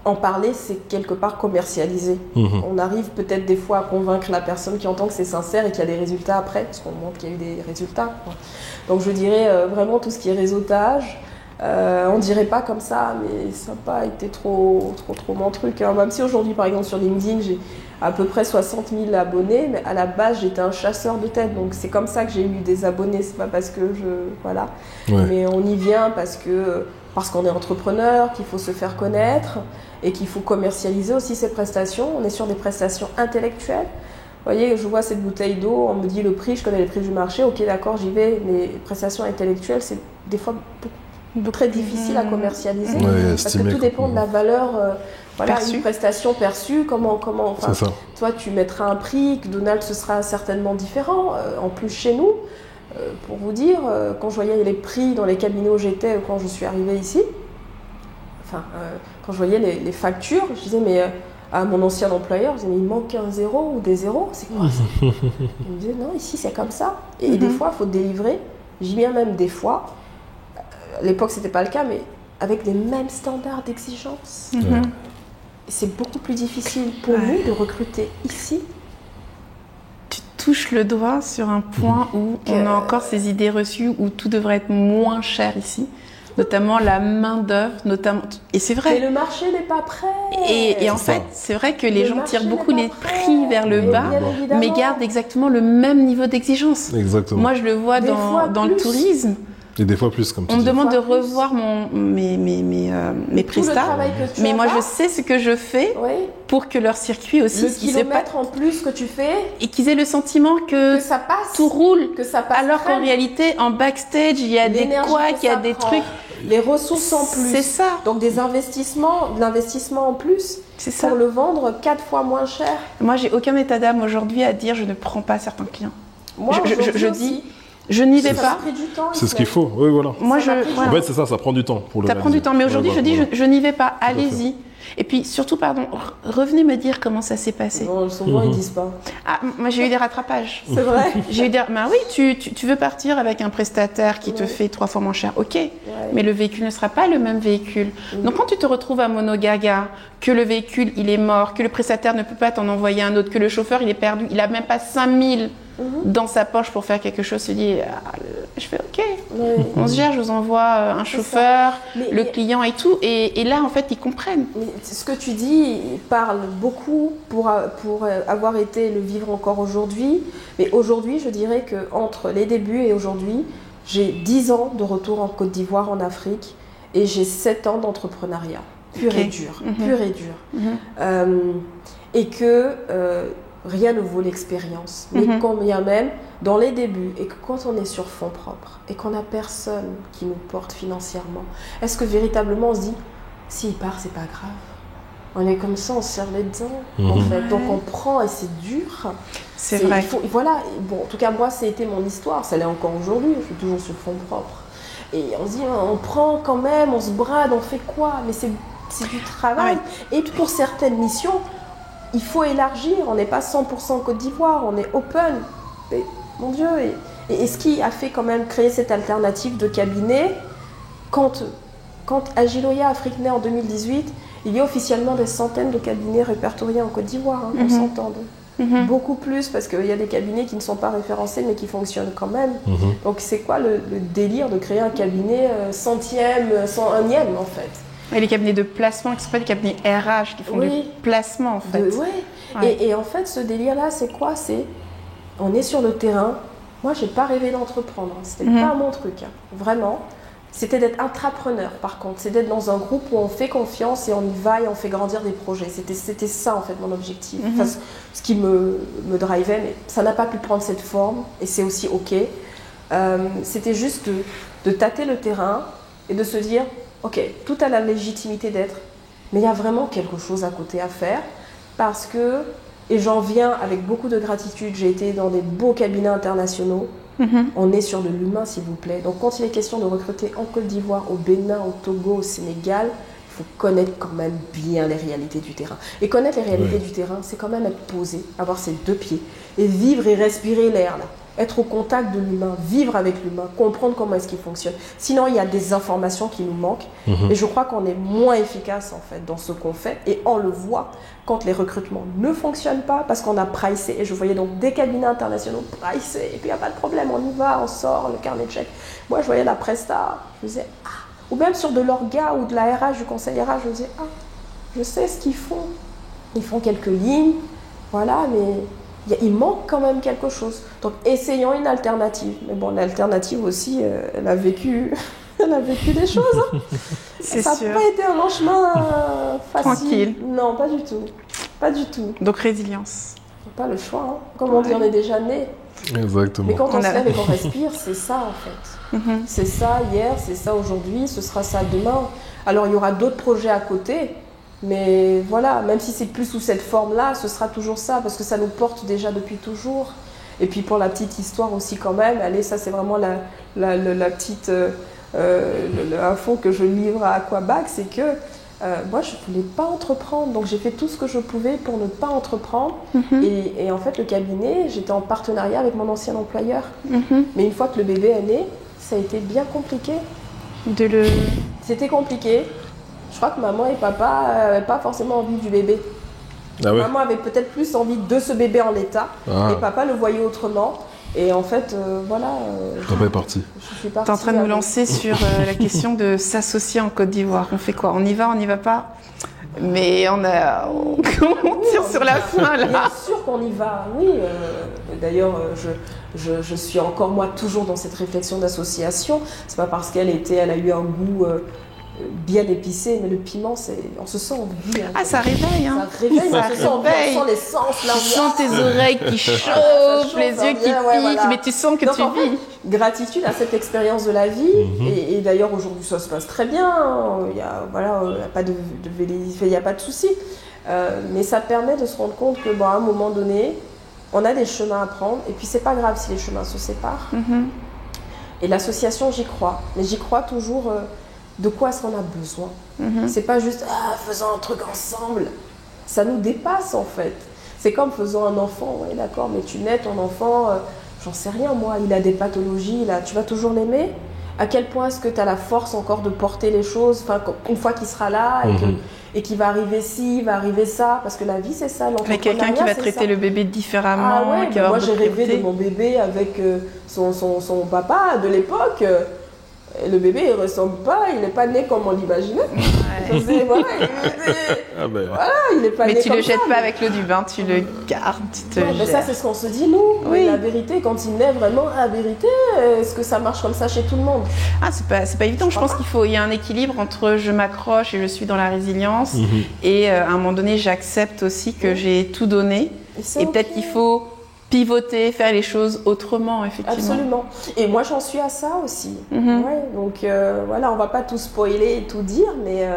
en parler, c'est quelque part commercialiser. On arrive peut-être des fois à convaincre la personne qui entend que c'est sincère et qu'il y a des résultats après, parce qu'on montre qu'il y a eu des résultats, quoi. Donc je dirais vraiment tout ce qui est réseautage. On dirait pas comme ça, mais ça n'a pas été trop mon truc, hein. Même si aujourd'hui, par exemple, sur LinkedIn, j'ai à peu près 60 000 abonnés, mais à la base, j'étais un chasseur de tête. Donc c'est comme ça que j'ai eu des abonnés. C'est pas parce que voilà. Ouais. Mais on y vient parce qu'on est entrepreneur, qu'il faut se faire connaître et qu'il faut commercialiser aussi ses prestations. On est sur des prestations intellectuelles. Vous voyez, je vois cette bouteille d'eau, on me dit le prix, je connais les prix du marché, ok d'accord, j'y vais. Les prestations intellectuelles, c'est des fois très difficile à commercialiser, parce que tout dépend de la valeur, voilà, une prestation perçue, comment enfin, toi tu mettras un prix, Donald ce sera certainement différent, en plus chez nous, pour vous dire, quand je voyais les prix dans les cabinets où j'étais quand je suis arrivée ici, enfin, quand je voyais les factures, je disais mais à mon ancien employeur, je disais mais il manque un zéro ou des zéros, c'est quoi ça? Il me disait non, ici c'est comme ça, et des fois il faut délivrer, j'y viens même des fois, à l'époque, c'était pas le cas, mais avec les mêmes standards d'exigence. C'est beaucoup plus difficile pour nous de recruter ici. Tu touches le doigt sur un point où on a encore ces idées reçues où tout devrait être moins cher ici, notamment la main-d'œuvre, et c'est vrai. Mais le marché n'est pas prêt. Et en fait, c'est vrai que les gens tirent beaucoup les prix vers le bas, mais gardent exactement le même niveau d'exigence. Exactement. Moi, je le vois dans le tourisme. Et des fois plus, comme tu dis. On me demande de revoir mes prestats, mais moi je sais ce que je fais pour que leur circuit aussi... Le kilomètre en plus que tu fais... Et qu'ils aient le sentiment que ça passe, tout roule, que ça passe, alors qu'en réalité, en backstage, il y a des couacs, il y a des trucs... Les ressources en plus. C'est ça. Donc de l'investissement en plus pour le vendre 4 fois moins cher. Moi, j'ai aucun état d'âme aujourd'hui à dire je ne prends pas certains clients. Moi, je dis... Je n'y vais pas. C'est ce qu'il faut, oui, voilà. Moi, En fait, c'est ça, ça prend du temps pour le Ça prend du temps, mais aujourd'hui, je dis, je n'y vais pas, allez-y. Et puis, surtout, pardon, revenez me dire comment ça s'est passé. Non, souvent, ils disent pas. Ah, moi, j'ai eu des rattrapages. C'est vrai. J'ai eu des... Ben oui, tu veux partir avec un prestataire qui te fait 3 fois moins cher, ok. Mais le véhicule ne sera pas le même véhicule. Donc, quand tu te retrouves à Monogaga, que le véhicule, il est mort, que le prestataire ne peut pas t'en envoyer un autre, que le chauffeur, il est perdu, il a même pas 5000 dans sa poche pour faire quelque chose, se dit, je fais ok, on se gère, je vous envoie un chauffeur, le client et tout, et là en fait ils comprennent. Mais ce que tu dis parle beaucoup pour avoir été le vivre encore aujourd'hui, mais aujourd'hui je dirais que entre les débuts et aujourd'hui, j'ai 10 ans de retour en Côte d'Ivoire, en Afrique, et j'ai 7 ans d'entrepreneuriat, pur et dur, pur et dur. Et que rien ne vaut l'expérience, mais quand bien même, dans les débuts, et que quand on est sur fonds propres, et qu'on n'a personne qui nous porte financièrement, est-ce que véritablement on se dit, s'il part, c'est pas grave? On est comme ça, on se serre les dents, en fait. Donc on prend et c'est dur. C'est vrai. Voilà, bon, en tout cas, moi, c'était mon histoire, ça l'est encore aujourd'hui, je suis toujours sur fonds propres. Et on se dit, on prend quand même, on se brade, on fait quoi? Mais c'est du travail. Et pour certaines missions, il faut élargir, on n'est pas 100% Côte d'Ivoire, on est open. Et, mon Dieu, et ce qui a fait quand même créer cette alternative de cabinet, quand Agiloya Afrique Née en 2018, il y a officiellement des centaines de cabinets répertoriés en Côte d'Ivoire, qu'on s'entende. Beaucoup plus, parce qu'il y a des cabinets qui ne sont pas référencés, mais qui fonctionnent quand même. Donc c'est quoi le délire de créer un cabinet 100e, 101e en fait? Et les cabinets de placement, exprès des cabinets RH qui font du placement en fait. Et en fait, ce délire-là, c'est quoi? C'est on est sur le terrain. Moi, j'ai pas rêvé d'entreprendre. C'était pas mon truc, hein. Vraiment. C'était d'être intrapreneur, par contre. C'est d'être dans un groupe où on fait confiance et on y va et on fait grandir des projets. C'était ça, en fait, mon objectif. Enfin, ce qui me drivait, mais ça n'a pas pu prendre cette forme et c'est aussi OK. C'était juste de tâter le terrain et de se dire, OK, tout a la légitimité d'être, mais il y a vraiment quelque chose à côté à faire parce que, et j'en viens avec beaucoup de gratitude, j'ai été dans des beaux cabinets internationaux. On est sur de l'humain, s'il vous plaît. Donc, quand il est question de recruter en Côte d'Ivoire, au Bénin, au Togo, au Sénégal, il faut connaître quand même bien les réalités du terrain. Et connaître les réalités du terrain, c'est quand même être posé, avoir ses deux pieds et vivre et respirer l'air, là. Être au contact de l'humain, vivre avec l'humain, comprendre comment est-ce qu'il fonctionne. Sinon, il y a des informations qui nous manquent. Et je crois qu'on est moins efficace, en fait, dans ce qu'on fait. Et on le voit quand les recrutements ne fonctionnent pas parce qu'on a pricé. Et je voyais donc des cabinets internationaux pricés. Et puis, il n'y a pas de problème, on y va, on sort, le carnet de chèques. Moi, je voyais la presta, je me disais, ah. Ou même sur de l'orga ou de la RH, du conseil RH, je me disais, ah, je sais ce qu'ils font. Ils font quelques lignes, voilà, mais... il manque quand même quelque chose. Donc, essayons une alternative. Mais bon, l'alternative aussi, elle a vécu des choses. Hein. Ça n'a pas été un long chemin facile. Tranquille. Non, pas du tout. Pas du tout. Donc, résilience. Pas le choix. Hein. Comme on dit, on est déjà né. Exactement. Mais quand on se lève et qu'on respire, c'est ça, en fait. C'est ça hier, c'est ça aujourd'hui, ce sera ça demain. Alors, il y aura d'autres projets à côté. Mais voilà, même si c'est plus sous cette forme-là, ce sera toujours ça, parce que ça nous porte déjà depuis toujours. Et puis pour la petite histoire aussi quand même, allez, ça c'est vraiment la petite info que je livre à Aquabac, c'est que moi je ne voulais pas entreprendre, donc j'ai fait tout ce que je pouvais pour ne pas entreprendre. Et en fait le cabinet, j'étais en partenariat avec mon ancien employeur. Mais une fois que le bébé est né, ça a été bien compliqué. C'était compliqué. Je crois que maman et papa n'avaient pas forcément envie du bébé. Ah ouais. Maman avait peut-être plus envie de ce bébé en l'état, et papa le voyait autrement. Et en fait, voilà. Papa est parti. Je suis partie. Tu es en train de nous lancer sur la question de s'associer en Côte d'Ivoire. On fait quoi? On y va pas? Mais on tire sur la fin là. Bien sûr qu'on y va, oui. D'ailleurs, je suis encore moi toujours dans cette réflexion d'association. C'est pas parce qu'elle a eu un goût bien épicé, mais le piment, on se sent en vie. Hein. Ah, ça réveille, hein. Ça réveille, on se sent en vie, on sent les sens. Là, tu sens tes oreilles qui chauffent, les yeux qui piquent, voilà. Mais tu sens que donc, tu vis. Gratitude à cette expérience de la vie. Et d'ailleurs, aujourd'hui, ça se passe très bien. Il n'y a, pas de souci. Mais ça permet de se rendre compte que, à un moment donné, on a des chemins à prendre. Et puis, c'est pas grave si les chemins se séparent. Et l'association, j'y crois. Mais j'y crois toujours... de quoi est-ce qu'on a besoin. C'est pas juste faisons un truc ensemble. Ça nous dépasse en fait. C'est comme faisons un enfant, ouais d'accord, mais tu nais ton enfant, j'en sais rien moi, il a des pathologies, là, tu vas toujours l'aimer. À quel point est-ce que tu as la force encore de porter les choses, une fois qu'il sera là et qu'il va arriver ci, il va arriver ça, parce que la vie c'est ça, avec quelqu'un qui va traiter le bébé différemment. Ah ouais, moi j'ai rêvé de mon bébé avec son papa de l'époque. Et le bébé, il ne ressemble pas, il n'est pas né comme on l'imaginait. Ouais. Il n'est pas né mais tu comme le jettes ça, pas avec l'eau du bain, tu le gardes, tu te non, mais ça, c'est ce qu'on se dit, nous. Oui. Mais la vérité, quand il naît vraiment, la vérité, est-ce que ça marche comme ça chez tout le monde? Ah, c'est pas évident. Je pense qu'il y a un équilibre entre je m'accroche et je suis dans la résilience. Et à un moment donné, j'accepte aussi que j'ai tout donné. Et peut-être qu'il faut... pivoter, faire les choses autrement, effectivement. Absolument. Et moi, j'en suis à ça aussi. Ouais, donc, voilà, on va pas tout spoiler et tout dire, mais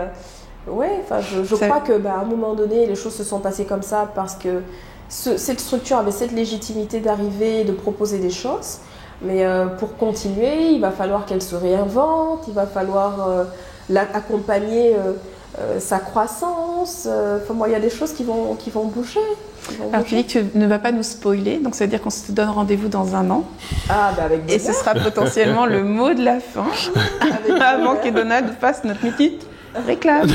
je crois que, à un moment donné, les choses se sont passées comme ça parce que cette structure avait cette légitimité d'arriver et de proposer des choses. Mais pour continuer, il va falloir qu'elle se réinvente, il va falloir l'accompagner sa croissance. Il y a des choses qui vont bouger. Alors tu dis que tu ne vas pas nous spoiler, donc ça veut dire qu'on se donne rendez-vous dans un an. Avec et ce sera potentiellement le mot de la fin, avant que Donald fasse notre petite réclame.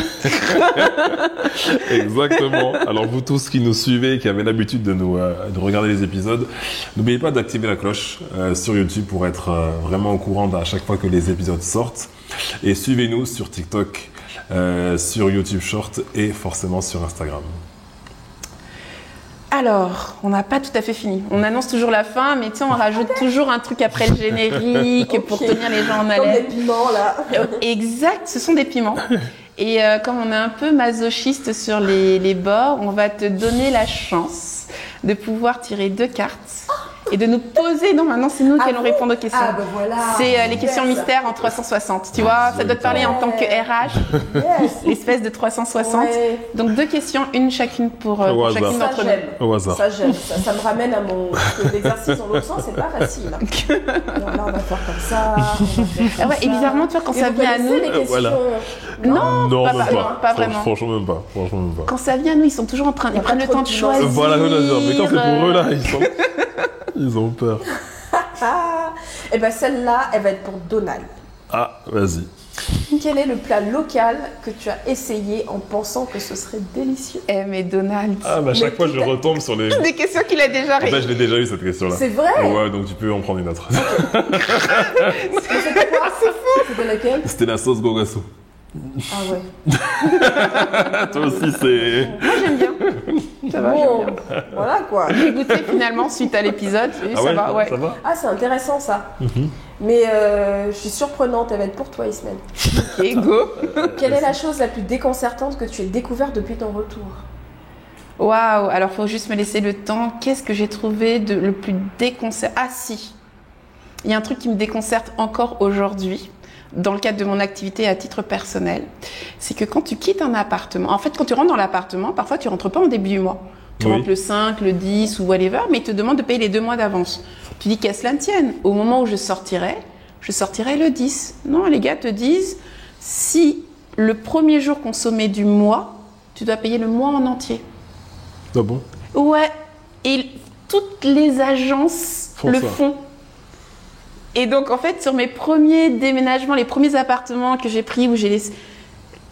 Exactement. Alors vous tous qui nous suivez, qui avez l'habitude de regarder les épisodes, n'oubliez pas d'activer la cloche sur YouTube pour être vraiment au courant à chaque fois que les épisodes sortent. Et suivez-nous sur TikTok, sur YouTube Short et forcément sur Instagram. Alors, on n'a pas tout à fait fini. On annonce toujours la fin, mais tu sais, on rajoute toujours un truc après le générique pour tenir les gens en Comme haleine. des piments, là. Exact, ce sont des piments. Et comme on est un peu masochiste sur les bords, on va te donner la chance de pouvoir tirer 2 cartes et de nous poser. Non, maintenant c'est nous qui allons répondre aux questions. Ah, ben voilà. C'est les questions mystères en 360. Tu vois, ça doit te parler en tant que RH, l'espèce de 360. Ouais. Donc 2 questions, une chacune pour Au hasard. chacune Ça, d'entre nous. j'aime. Au hasard. Ça, j'aime. Ça me ramène à mon. Parce que l'exercice dans l'autre sens, c'est pas facile. Alors là, on va faire comme ça. Ah ouais, et bizarrement, tu vois, quand ça vient à nous. Les questions. Voilà. Non, Non, pas, même pas, pas vraiment. Franchement, même pas. Quand ça vient à nous, ils sont toujours en train. Ils prennent le trop temps de de silence. choisir. Voilà, mais quand c'est pour eux, là, ils ont peur. Et ben celle-là, elle va être pour Donald. Ah, vas-y. Quel est le plat local que tu as essayé en pensant que ce serait délicieux? Eh, mais Donald. Ah, bah à chaque fois, je retombe sur les... Des questions qu'il a déjà En fait, je l'ai déjà eu, cette question-là. C'est vrai? Ouais, donc tu peux en prendre une autre. C'était quoi? C'est fou! C'était laquelle? C'était la sauce gogasso. Ah ouais. Toi aussi, c'est... Moi, j'aime bien. Ça va, Bon, j'aime bien. voilà quoi. J'ai goûté finalement suite à l'épisode et ça va, ouais. Ça va. Ah, c'est intéressant ça. Mais je suis surprenante, elle va être pour toi, Ismaël. Et go. Quelle est la chose la plus déconcertante que tu aies découverte depuis ton retour? Waouh, alors faut juste me laisser le temps. Qu'est-ce que j'ai trouvé de le plus déconcertant? Ah si, il y a un truc qui me déconcerte encore aujourd'hui, dans le cadre de mon activité à titre personnel. C'est que quand tu quittes un appartement, en fait quand tu rentres dans l'appartement, parfois tu rentres pas en début du mois. Tu rentres le 5, le 10 ou whatever, mais ils te demandent de payer les 2 mois d'avance. Tu dis qu'à cela ne tienne. Au moment où je sortirai le 10. Non, les gars te disent, si le premier jour consommé du mois, tu dois payer le mois en entier. Ah bon? Ouais, et toutes les agences Font le ça. font. Et donc, en fait, sur mes premiers déménagements, les premiers appartements que j'ai pris, où j'ai laissé...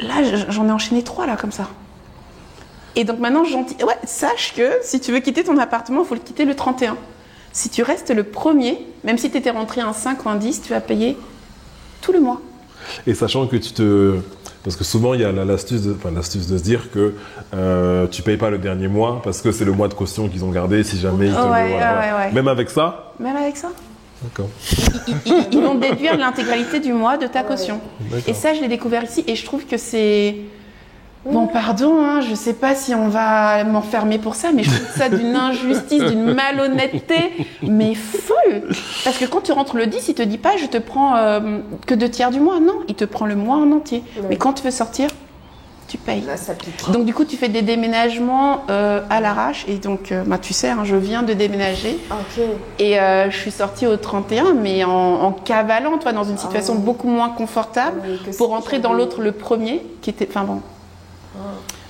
Là, j'en ai enchaîné 3, là, comme ça. Et donc, maintenant, ouais, sache que si tu veux quitter ton appartement, il faut le quitter le 31. Si tu restes le premier, même si tu étais rentré un 5 ou un 10, tu vas payer tout le mois. Et sachant que tu te... Parce que souvent, il y a l'astuce de se dire que tu payes pas le dernier mois parce que c'est le mois de caution qu'ils ont gardé si jamais ils te... Ouais. Même avec ça? Même avec ça. D'accord. Ils vont déduire l'intégralité du mois de ta caution. D'accord. Et ça, je l'ai découvert ici et je trouve que c'est... Bon, pardon, hein, je sais pas si on va m'enfermer pour ça, mais je trouve ça d'une injustice, d'une malhonnêteté, mais folle. Parce que quand tu rentres le 10, il te dit pas je te prends que 2 tiers du mois. Non, il te prend le mois en entier. Ouais. Mais quand tu veux sortir, tu payes. Là, ça pique. Donc du coup, tu fais des déménagements à l'arrache. Et donc, tu sais, hein, je viens de déménager. Ok. Et je suis sortie au 31, mais en cavalant, toi, dans une situation beaucoup moins confortable, Oui, que pour si rentrer dans j'avais- l'autre, le premier, qui était... Enfin bon.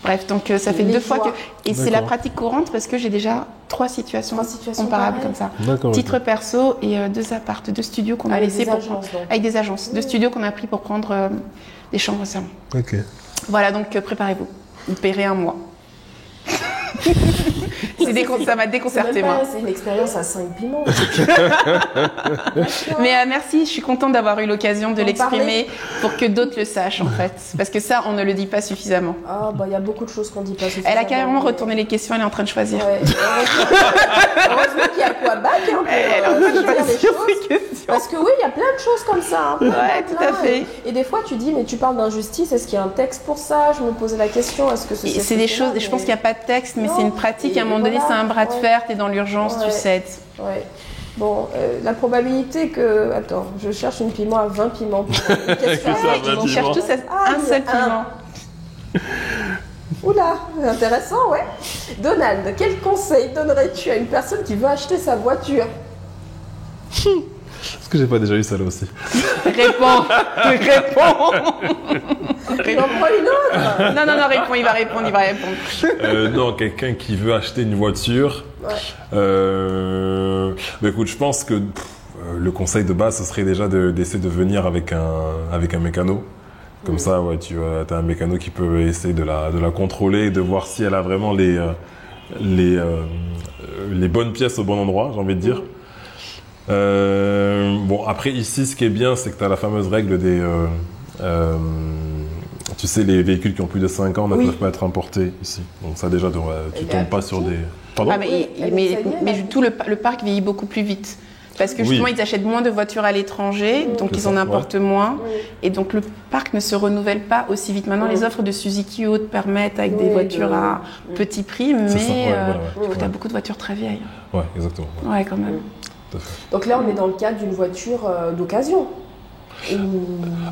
Bref, donc ça fait Les 2 fois que... joies. Et c'est la pratique courante parce que j'ai déjà 3 situations, 3 situations comparables pareilles. comme ça. D'accord. Titre perso et 2 appartes, 2 studios qu'on a Avec laissés des pour agences, prendre... donc. Avec des agences, 2 studios qu'on a pris pour prendre des chambres récemment. Ok. Voilà, donc préparez-vous. Vous paierez un mois. Ça m'a déconcerté, moi. C'est une expérience à 5 piments. Mais merci, je suis contente d'avoir eu l'occasion de D'en l'exprimer pour que d'autres le sachent en fait. Parce que ça, on ne le dit pas suffisamment. Ah, bah, il y a beaucoup de choses qu'on dit pas. Elle a carrément retourné les questions, elle est en train de choisir. Ouais, heureusement qu'il y a Aquabac hein, pour Elle est en train de dire les choisir choses. ses questions. Parce que oui, il y a plein de choses comme ça. Hein, Ouais, tout à fait. Et des fois, tu dis, mais tu parles d'injustice, est-ce qu'il y a un texte pour ça? Je me posais la question, est-ce que Et c'est des choses, je pense qu'il n'y a pas de texte, mais c'est une pratique. À un moment donné, c'est un bras de fer, t'es dans l'urgence, tu cèdes. Ouais. Bon, la probabilité que... Attends, je cherche une piment à 20 piments. Pour une question. On cherche tous un seul piment. Oula, intéressant, ouais. Donald, quel conseil donnerais-tu à une personne qui veut acheter sa voiture? Est-ce que j'ai pas déjà eu celle-là aussi? Réponds. Il en prend une autre. Non, réponds, il va répondre. Non, quelqu'un qui veut acheter une voiture. Ouais. Bah écoute, je pense que le conseil de base, ce serait déjà d'essayer de venir avec un mécano. Comme ça, ouais, tu as un mécano qui peut essayer de la contrôler, de voir si elle a vraiment les bonnes pièces au bon endroit, j'ai envie de dire. Bon, après, ici, ce qui est bien, c'est que tu as la fameuse règle des... Tu sais, les véhicules qui ont plus de 5 ans ne Oui. peuvent pas être importés ici. Donc ça déjà, tu tombes pas sur des... Pardon? Ah, mais tout le parc vieillit beaucoup plus vite. Parce que justement, Oui. ils achètent moins de voitures à l'étranger, donc C'est ils en ça, importent moins. Oui. Et donc le parc ne se renouvelle pas aussi vite. Maintenant, les offres de Suzuki et autres permettent avec des Oui, voitures à petit prix, mais C'est ça, ouais, voilà, du coup, ouais. tu as beaucoup de voitures très vieilles. Ouais, exactement. Ouais, quand même. Tout à fait. Donc là, on est dans le cadre d'une voiture d'occasion.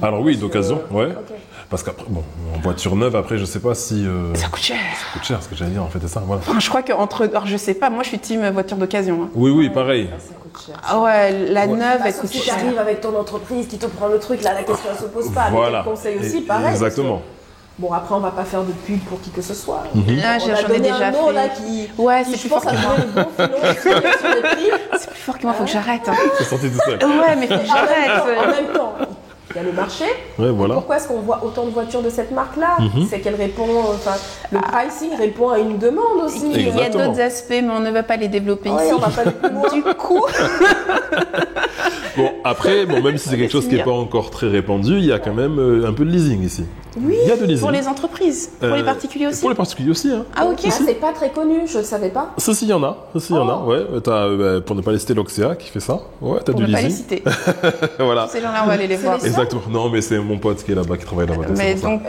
Alors oui, d'occasion, ouais. Ok. Parce qu'après, bon, en voiture neuve, après, je sais pas si... Ça coûte cher. ça coûte cher, ce que j'allais dire, en fait, c'est ça, voilà. Enfin, je crois qu'entre... Alors, je sais pas, moi, je suis team voiture d'occasion. Hein. Oui, pareil. Ça coûte cher. Ah ouais, la neuve, elle Sauf coûte si tu cher. arrives avec ton entreprise qui te prend le truc, là, la question ne se pose pas. Voilà. Mais le conseil aussi, Et- pareil. Exactement. parce que- Bon, après, on va pas faire de pub pour qui que ce soit. Là, On a j'en ai donné déjà un nom, fait. là, qui, Ouais, qui, c'est je plus pense, fort a que moi. donné le bon filon sur les prix. C'est plus fort que moi, faut que j'arrête. Hein. C'est sorti tout seul. Ouais, mais faut que En j'arrête. même temps, il y a le marché. Ouais, voilà. Pourquoi est-ce qu'on voit autant de voitures de cette marque-là C'est qu'elle répond, enfin, le pricing répond à une demande aussi. Il y a Exactement. d'autres aspects, mais on ne va pas les développer Ouais, ici. on va pas aller plus loin. Du coup, Bon, après, bon, même si c'est quelque chose qui n'est pas encore très répandu, il y a quand même un peu de leasing ici. Oui. Il y a de leasing. pour les entreprises, pour les Euh, particuliers aussi. Pour les particuliers aussi, hein. Ah, ok. Ah, c'est pas très connu, je ne savais pas. Ça, si, il y en a. Ça, si, il y en a, Oh. ouais. T'as, pour ne pas les citer, l'Oxea qui fait ça. Ouais, t'as Pour du ne pas les leasing. citer. Voilà. Ces gens-là, on va aller les C'est voir. les- Exactement. Non, mais c'est mon pote qui est là-bas, qui travaille là-bas. Mais c'est pour donc,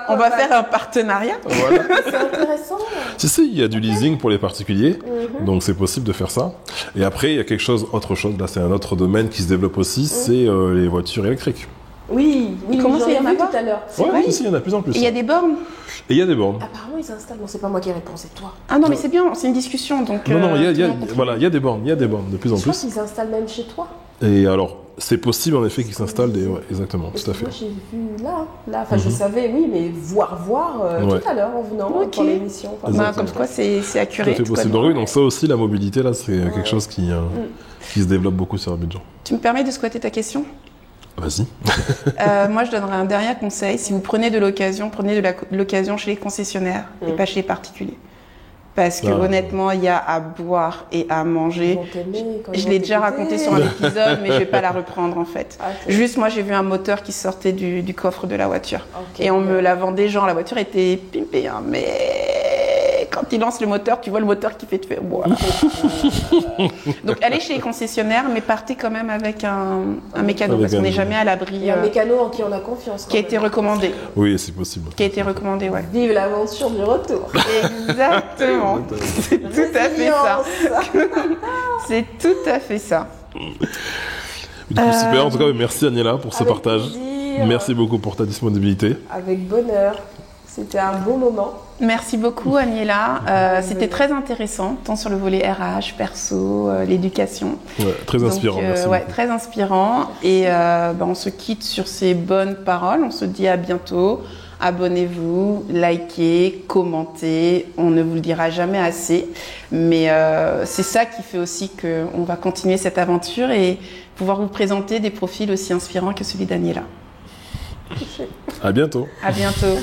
on va faire un partenariat. ça. Voilà. C'est intéressant. Si, il y a du leasing pour les particuliers, donc c'est possible de faire ça. Et après, il y a autre chose, là c'est un autre domaine qui se développe aussi, c'est les voitures électriques. Oui, oui, Comment j'en ça, ai il y en a vu pas tout à l'heure. C'est Ouais, vrai. si, il y en a de plus en plus. Et il y a des bornes. Et il y a des bornes. Apparemment, ils installent. Bon, c'est pas moi qui réponds, c'est toi. Ah non, mais c'est bien, c'est une discussion. Donc, Non, non, il y a tout le monde contribue. voilà, il y a des bornes, de plus en Je crois plus. qu'ils installent même chez toi. Et alors, c'est possible en effet qu'ils s'installent des... Ouais, exactement, Parce tout à que fait. moi, j'ai vu là. Enfin, je savais, oui, mais voir Ouais. tout à l'heure en venant Ok. pour l'émission. Enfin, Bah, Exactement. comme quoi, c'est Tout à accuré. fait possible. Donc oui, donc ça aussi, la mobilité, là, c'est quelque chose qui se développe beaucoup sur Abidjan. Tu me permets de squatter ta question? Vas-y. Moi, je donnerais un dernier conseil. Si vous prenez de l'occasion, prenez de l'occasion chez les concessionnaires et pas chez les particuliers. Parce que Ah. honnêtement, il y a à boire et à ils manger. vont t'aimer quand ils Je vont l'ai déjà t'écouter. raconté sur un épisode, mais je vais pas la reprendre en fait. Ah, ok. Juste, moi, j'ai vu un moteur qui sortait du coffre de la voiture. Ok. Et on me la vendait, genre, la voiture était pimpée, hein, mais quand il lance le moteur, tu vois le moteur qui fait, tu fais, wow. Donc, allez chez les concessionnaires, mais partez quand même avec un mécano, Avec parce qu'on un- n'est jamais à Il l'abri, y a un mécano en qui on a confiance. qui a quand été même. recommandé. Oui, c'est possible. Qui a été recommandé, ouais. Vive l'aventure du retour. Exactement. C'est tout à fait ça. Résilience. C'est tout à fait ça. Du coup, super. En tout cas, merci Agnella pour ce Avec partage. plaisir. Merci beaucoup pour ta disponibilité. Avec bonheur. C'était un bon moment. Merci beaucoup, Agnella. C'était très intéressant, tant sur le volet RH, perso, l'éducation. Ouais, très Donc, inspirant. Merci ouais, beaucoup. très inspirant. Et on se quitte sur ces bonnes paroles. On se dit à bientôt. Abonnez-vous, likez, commentez. On ne vous le dira jamais assez. Mais c'est ça qui fait aussi qu'on va continuer cette aventure et pouvoir vous présenter des profils aussi inspirants que celui d'Agnella. À bientôt. À bientôt.